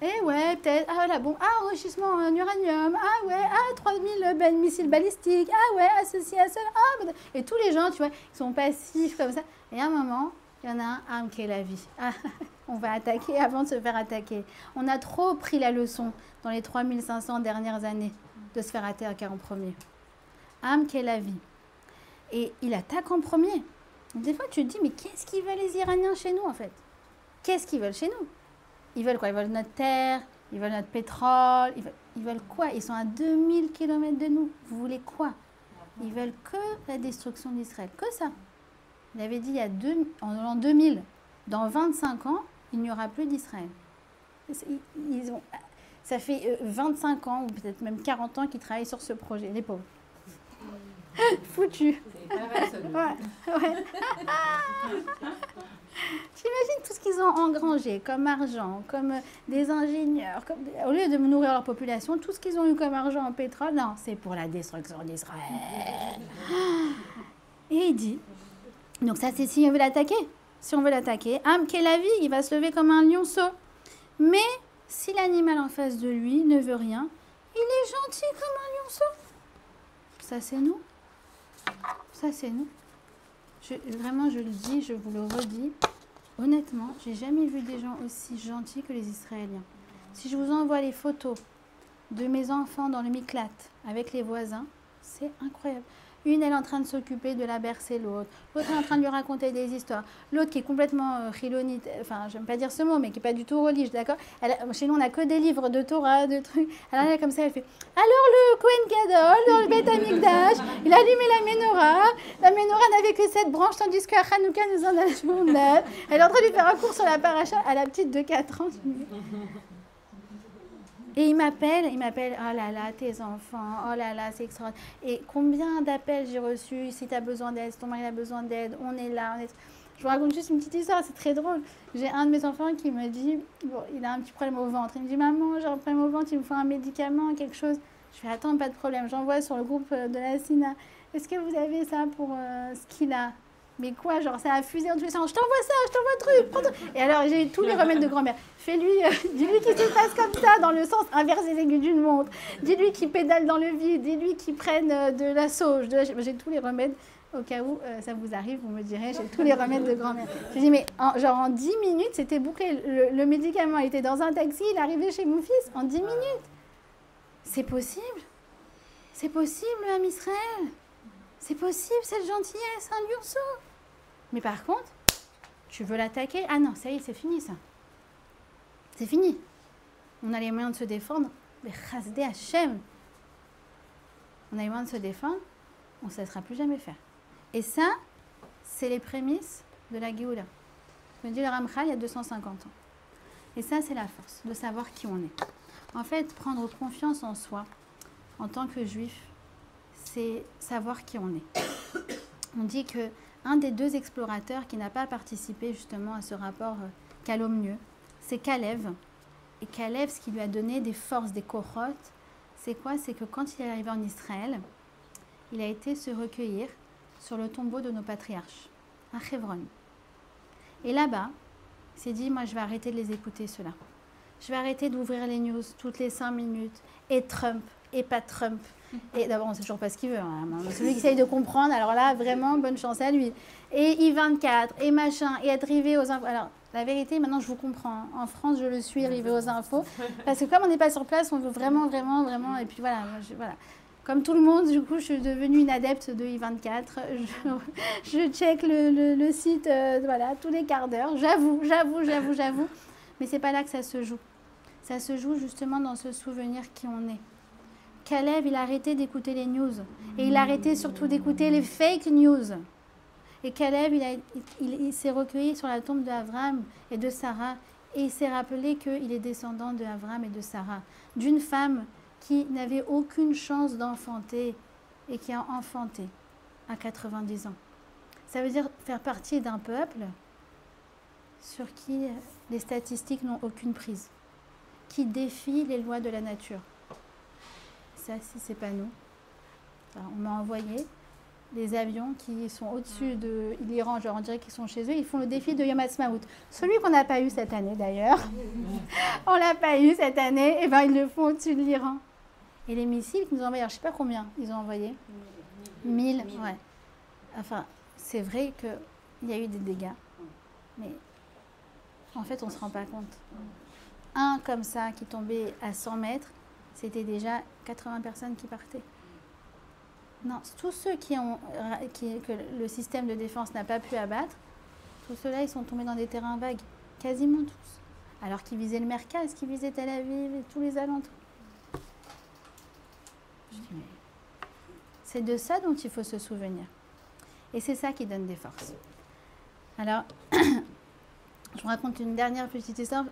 Eh ouais, peut-être, ah voilà, bon, enrichissement en uranium, ah ouais, 3000 missiles balistiques, ah ouais, ceci, cela, et tous les gens, tu vois, ils sont passifs comme ça. Et à un moment, il y en a un qui est la vie. On va attaquer avant de se faire attaquer. On a trop pris la leçon dans les 3500 dernières années de se faire attaquer en premier. Am qui est la vie. Et il attaque en premier. Des fois, tu te dis, mais qu'est-ce qu'ils veulent les Iraniens chez nous, en fait? Qu'est-ce qu'ils veulent chez nous? Ils veulent quoi? Ils veulent notre terre, Ils veulent notre pétrole. Ils veulent quoi? Ils sont à 2000 km de nous. Vous voulez quoi? Ils veulent que la destruction d'Israël. Que ça. Il avait dit en l'an 2000, dans 25 ans, il n'y aura plus d'Israël. Ça fait 25 ans, ou peut-être même 40 ans qu'ils travaillent sur ce projet, les pauvres. Foutus. Ouais. J'imagine tout ce qu'ils ont engrangé comme argent, comme des ingénieurs. Au lieu de nourrir leur population, tout ce qu'ils ont eu comme argent en pétrole, non, c'est pour la destruction d'Israël. Et il dit, donc ça c'est si on veut l'attaquer. Si on veut l'attaquer, Am Kelavi, il va se lever comme un lionceau. Mais si l'animal en face de lui ne veut rien, il est gentil comme un lionceau. Ça c'est nous. Ça c'est nous. Vraiment, je le dis, je vous le redis. Honnêtement, j'ai jamais vu des gens aussi gentils que les Israéliens. Si je vous envoie les photos de mes enfants dans le Miklat avec les voisins, c'est incroyable. Une, elle est en train de s'occuper de la bercer l'autre. L'autre est en train de lui raconter des histoires. L'autre qui est complètement chilonite, enfin, j'aime pas dire ce mot, mais qui n'est pas du tout religieux, d'accord? Chez nous, on n'a que des livres de Torah, de trucs. Alors elle, comme ça, elle fait « Alors le Kohen Gadol, dans le Beth Amikdash, il a allumé la menorah. La menorah n'avait que 7 branches, tandis qu'à Hanouka, nous en avons 9. » Elle est en train de lui faire un cours sur la paracha à la petite de 4 ans. Et il m'appelle, oh là là, tes enfants, oh là là, c'est extraordinaire. Et combien d'appels j'ai reçus, si tu as besoin d'aide, si ton mari a besoin d'aide, on est là. Je vous raconte juste une petite histoire, c'est très drôle. J'ai un de mes enfants qui me dit, bon, il a un petit problème au ventre. Il me dit, maman, j'ai un problème au ventre, il me faut un médicament, quelque chose. Je fais, attends, pas de problème, j'envoie sur le groupe de la SINA. Est-ce que vous avez ça pour ce qu'il a? Mais quoi, genre ça a fusé en tous les sens. Je t'envoie ça, je t'envoie un truc. Et alors j'ai tous les remèdes de grand-mère. Fais-lui, dis-lui qu'il se passe comme ça, dans le sens inverse des aiguilles d'une montre. Dis-lui qu'il pédale dans le vide. Dis-lui qu'il prenne de la sauge. J'ai tous les remèdes. Au cas où ça vous arrive, vous me direz, j'ai tous les remèdes de grand-mère. Je dis, mais en 10 minutes, c'était bouclé. Le médicament était dans un taxi, il est arrivé chez mon fils en 10 minutes. C'est possible. C'est possible, Am Israël. C'est possible, cette gentillesse, un lionceau. Mais par contre, tu veux l'attaquer? Ah non, ça y est, c'est fini ça. C'est fini. On a les moyens de se défendre. Mais Chasdé Hachem. On a les moyens de se défendre, on ne se laissera plus jamais faire. Et ça, c'est les prémices de la Géoula. Me dit le Ramchal il y a 250 ans. Et ça, c'est la force de savoir qui on est. En fait, prendre confiance en soi, en tant que juif, c'est savoir qui on est. On dit que un des 2 explorateurs qui n'a pas participé justement à ce rapport calomnieux, c'est Kalev. Et Kalev, ce qui lui a donné des forces, des koroth, c'est quoi? C'est que quand il est arrivé en Israël, il a été se recueillir sur le tombeau de nos patriarches, à Hebron. Et là-bas, il s'est dit, moi je vais arrêter de les écouter ceux-là. Je vais arrêter d'ouvrir les news toutes les 5 minutes, et Trump, et pas Trump. Et d'abord, on ne sait toujours pas ce qu'il veut. Hein. Celui qui essaye de comprendre, alors là, vraiment, bonne chance à lui. Et I24, et machin, et être arrivé aux infos. Alors, la vérité, maintenant, je vous comprends. En France, je le suis arrivé aux infos. Parce que comme on n'est pas sur place, on veut vraiment, vraiment, vraiment. Et puis voilà, voilà. Comme tout le monde, du coup, je suis devenue une adepte de I24. Je check le site, voilà, tous les quarts d'heure. J'avoue. Mais c'est pas là que ça se joue. Ça se joue justement dans ce souvenir qui on est. Kalev, il a arrêté d'écouter les news. Et il a arrêté surtout d'écouter les fake news. Et Kalev, il s'est recueilli sur la tombe d'Abraham et de Sarah. Et il s'est rappelé qu'il est descendant d'Abraham et de Sarah. D'une femme qui n'avait aucune chance d'enfanter et qui a enfanté à 90 ans. Ça veut dire faire partie d'un peuple sur qui les statistiques n'ont aucune prise, qui défie les lois de la nature. Ça, si c'est pas nous. Enfin, on m'a envoyé des avions qui sont au-dessus de l'Iran, genre on dirait qu'ils sont chez eux, ils font le défi de Yom Ha'atzmaut. Celui qu'on n'a pas eu cette année d'ailleurs, on l'a pas eu cette année, et ben ils le font au-dessus de l'Iran. Et les missiles qu'ils nous ont envoyés, alors, je ne sais pas combien ils ont envoyé. 1000, ouais. Enfin, c'est vrai qu'il y a eu des dégâts, mais en fait, on ne se rend pas compte. Un comme ça qui tombait à 100 mètres, c'était déjà 80 personnes qui partaient. Non, tous ceux que le système de défense n'a pas pu abattre, tous ceux-là, ils sont tombés dans des terrains vagues. Quasiment tous. alors qu'ils visaient le Merkaz, qu'ils visaient Tel Aviv et tous les alentours. Je dis, mais c'est de ça dont il faut se souvenir. Et c'est ça qui donne des forces. Alors, je vous raconte une dernière petite histoire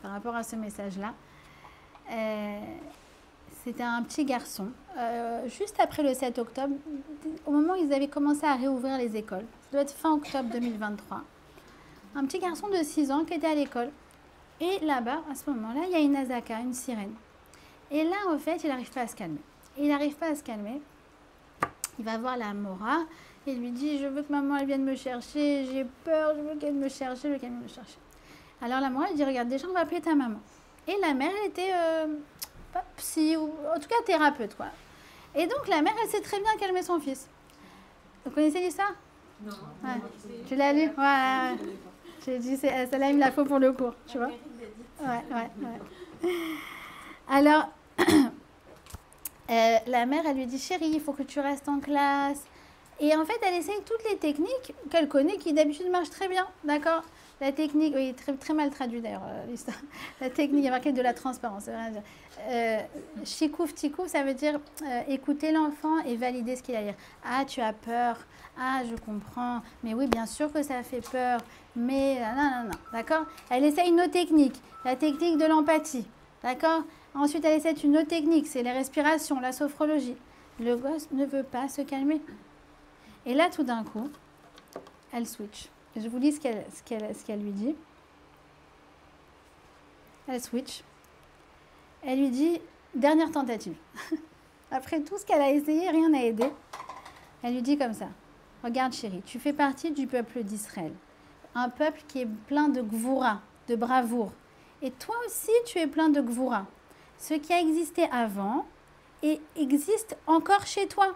par rapport à ce message-là. C'était un petit garçon, juste après le 7 octobre, au moment où ils avaient commencé à réouvrir les écoles. Ça doit être fin octobre 2023. Un petit garçon de 6 ans qui était à l'école. Et là-bas, à ce moment-là, il y a une azaka, une sirène. Et là, en fait, il n'arrive pas à se calmer. Il n'arrive pas à se calmer. Il va voir la Mora et lui dit « Je veux que maman elle vienne me chercher, j'ai peur, je veux qu'elle me cherche, je veux qu'elle vienne me chercher. » Alors la Mora, elle dit « Regarde, déjà, on va appeler ta maman. » Et la mère, elle était pas psy, ou en tout cas thérapeute, quoi. Et donc, la mère, elle sait très bien calmer son fils. Vous connaissez l'histoire? Non. Ouais. Tu l'as lu? Ouais. J'ai dit, celle-là, il me la faut pour le cours, tu vois. Ouais. Alors, la mère, elle lui dit, chérie, il faut que tu restes en classe. Et en fait, elle essaye toutes les techniques qu'elle connaît, qui d'habitude marchent très bien, d'accord? La technique, oui, très, très mal traduit d'ailleurs, l'histoire. La technique, il y a marqué de la transparence, ça veut rien dire. Chikouf, tikouf, ça veut dire écouter l'enfant et valider ce qu'il a à dire. Ah, tu as peur. Ah, je comprends. Mais oui, bien sûr que ça fait peur. Mais non, d'accord? Elle essaie une autre technique, la technique de l'empathie, d'accord? Ensuite, elle essaie une autre technique, c'est les respirations, la sophrologie. Le gosse ne veut pas se calmer. Et là, tout d'un coup, elle switch. Je vous lis ce qu'elle lui dit. Elle switch. Elle lui dit, dernière tentative. Après tout ce qu'elle a essayé, rien n'a aidé. Elle lui dit comme ça. Regarde chérie, tu fais partie du peuple d'Israël. Un peuple qui est plein de gvoura, de bravoure. Et toi aussi, tu es plein de gvoura. Ce qui a existé avant et existe encore chez toi.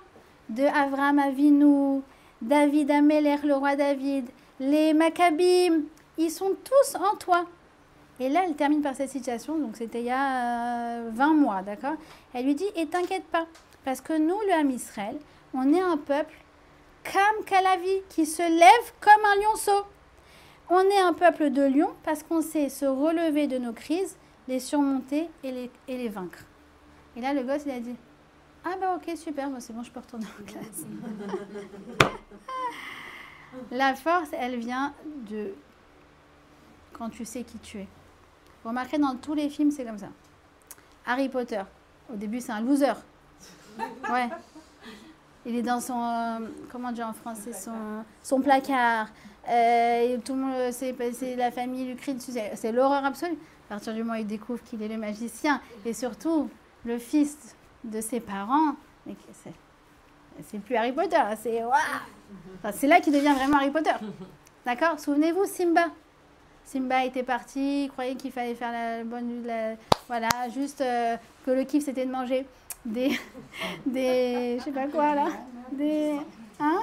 De Avraham Avinu, David Améler, le roi David, les Maccabim, ils sont tous en toi. Et là, elle termine par cette citation, donc c'était il y a 20 mois, d'accord? Elle lui dit, et t'inquiète pas, parce que nous, le Ham Israël, on est un peuple Kam Kalavi, qui se lève comme un lionceau. On est un peuple de lions parce qu'on sait se relever de nos crises, les surmonter et les vaincre. Et là, le gosse, il a dit, ah bah ok, super, bah c'est bon, je peux retourner en classe. La force, elle vient de quand tu sais qui tu es. Vous remarquerez, dans tous les films, c'est comme ça. Harry Potter, au début, c'est un loser. Ouais. Il est dans son, comment dire en français, son placard. Et tout le monde, c'est la famille lui crie dessus. C'est l'horreur absolue. À partir du moment où il découvre qu'il est le magicien, et surtout le fils de ses parents, c'est plus Harry Potter, c'est waouh. Enfin, c'est là qu'il devient vraiment Harry Potter. D'accord? Souvenez-vous, Simba. Simba était parti, il croyait qu'il fallait faire la bonne... voilà, juste que le kiff, c'était de manger des je sais pas quoi, là. Hein?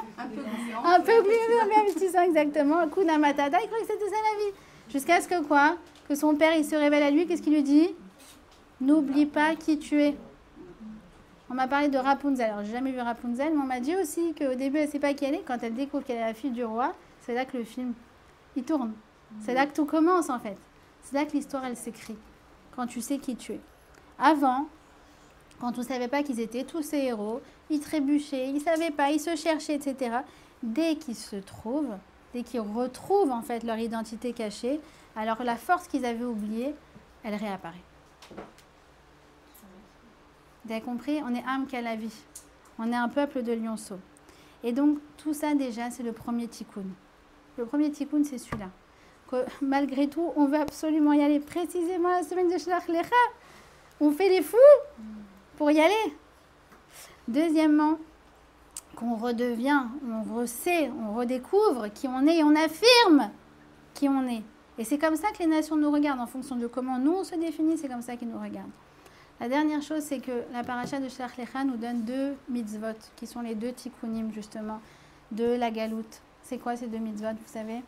Un peu gluant, investissant, exactement. Kuna Matata, il croyait que c'était ça la vie. Jusqu'à ce que quoi? Que son père, il se révèle à lui, qu'est-ce qu'il lui dit? N'oublie pas qui tu es. On m'a parlé de Rapunzel. Alors, j'ai jamais vu Rapunzel, mais on m'a dit aussi qu'au début, elle ne sait pas qui elle est. Quand elle découvre qu'elle est la fille du roi, c'est là que le film, il tourne. C'est là que tout commence, en fait. C'est là que l'histoire, elle s'écrit. Quand tu sais qui tu es. Avant, quand on ne savait pas qu'ils étaient tous ces héros, ils trébuchaient, ils ne savaient pas, ils se cherchaient, etc. Dès qu'ils se trouvent, dès qu'ils retrouvent, en fait, leur identité cachée, alors la force qu'ils avaient oubliée, elle réapparaît. Vous avez compris? On est âme qu'à la vie. On est un peuple de lionceaux. Et donc, tout ça, déjà, c'est le premier tikkun. Le premier tikkun, c'est celui-là. Que, malgré tout, on veut absolument y aller. Précisément la semaine de Shlach Lecha. On fait les fous pour y aller. Deuxièmement, qu'on redevient, on resait, on redécouvre qui on est et on affirme qui on est. Et c'est comme ça que les nations nous regardent. En fonction de comment nous, on se définit, c'est comme ça qu'ils nous regardent. La dernière chose, c'est que la paracha de Shlach Lecha nous donne 2 mitzvot, qui sont les 2 tikkunim, justement, de la galoute. C'est quoi ces 2 mitzvot, vous savez?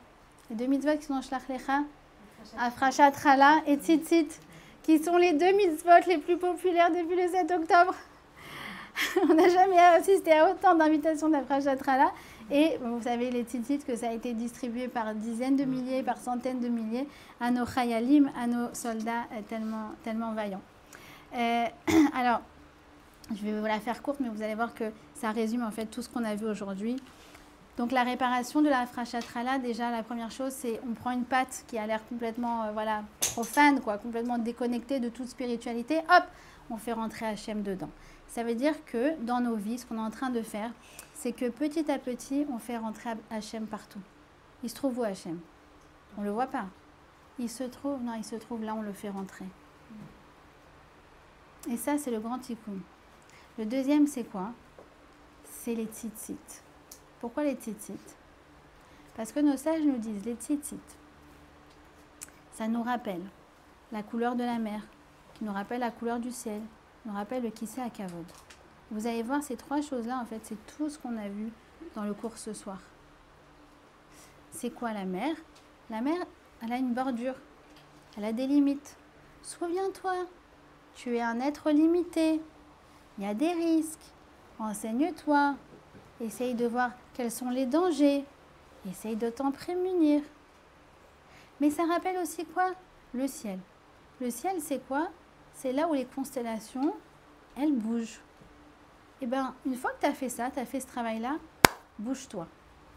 Les 2 mitzvot qui sont dans Shlach Lecha, Afrashat Chala et Tzitzit, qui sont les 2 mitzvot les plus populaires depuis le 7 octobre. On n'a jamais assisté à autant d'invitations d'Afrashat Chala. Et vous savez, les tzitzit, que ça a été distribué par dizaines de milliers, par centaines de milliers, à nos chayalim, à nos soldats tellement vaillants. Alors, je vais vous la faire courte, mais vous allez voir que ça résume en fait tout ce qu'on a vu aujourd'hui. Donc la réparation de la frachatrala, déjà la première chose, c'est on prend une pâte qui a l'air complètement profane, complètement déconnectée de toute spiritualité, hop, on fait rentrer Hachem dedans. Ça veut dire que dans nos vies, ce qu'on est en train de faire, c'est que petit à petit, on fait rentrer Hachem partout. Il se trouve où Hachem? On ne le voit pas. Il se trouve là, on le fait rentrer. Et ça, c'est le grand tikkun. Le deuxième, c'est quoi? C'est les tzitzit. Pourquoi les tzitzit? Parce que nos sages nous disent, les tzitzit, ça nous rappelle la couleur de la mer, qui nous rappelle la couleur du ciel, qui nous rappelle le Kisei HaKavod. Vous allez voir, ces trois choses-là, en fait, c'est tout ce qu'on a vu dans le cours ce soir. C'est quoi la mer? La mer, elle a une bordure, elle a des limites. Souviens-toi, tu es un être limité, il y a des risques, renseigne-toi, essaye de voir quels sont les dangers, essaye de t'en prémunir. Mais ça rappelle aussi quoi? Le ciel. Le ciel, c'est quoi? C'est là où les constellations, elles bougent. Et bien, une fois que tu as fait ça, tu as fait ce travail-là, bouge-toi.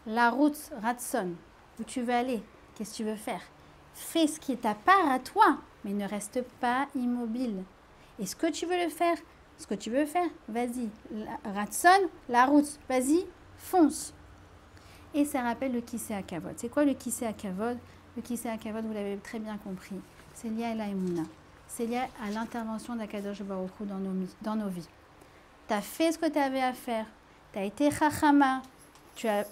La route, Ratson, où tu veux aller, qu'est-ce que tu veux faire? Fais ce qui est ta part à toi, mais ne reste pas immobile. Est-ce que tu veux le faire? Ce que tu veux faire, vas-y. Ratson, la route, vas-y, fonce. Et ça rappelle le Kisei HaKavod. C'est quoi le Kisei HaKavod? Le Kisei HaKavod, vous l'avez très bien compris, c'est lié à la Emouna. C'est lié à l'intervention d'Akadosh Baruch Hu dans nos vies. Tu as fait ce que tu avais à faire. Tu as été chachama. Tu as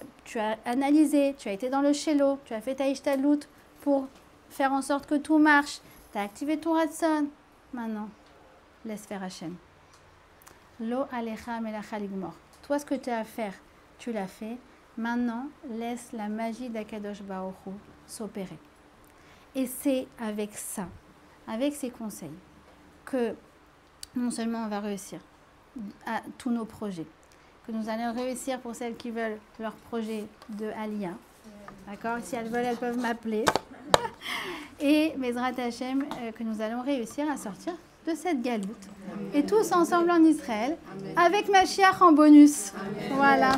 analysé. Tu as été dans le shélo. Tu as fait ta ishtadlut pour faire en sorte que tout marche. Tu as activé ton ratson. Maintenant, laisse faire Hachem. Lo alecha melacha ligmor. Toi, ce que tu as à faire, tu l'as fait. Maintenant, laisse la magie d'Akadosh Baruch Hu s'opérer. Et c'est avec ça, avec ces conseils, que non seulement on va réussir à tous nos projets, que nous allons réussir pour celles qui veulent leur projet de Aliyah. D'accord? Si elles veulent, elles peuvent m'appeler. Et Bezrat Hashem, que nous allons réussir à sortir de cette galoute. Et tous ensemble en Israël, avec Mashiach en bonus. Voilà.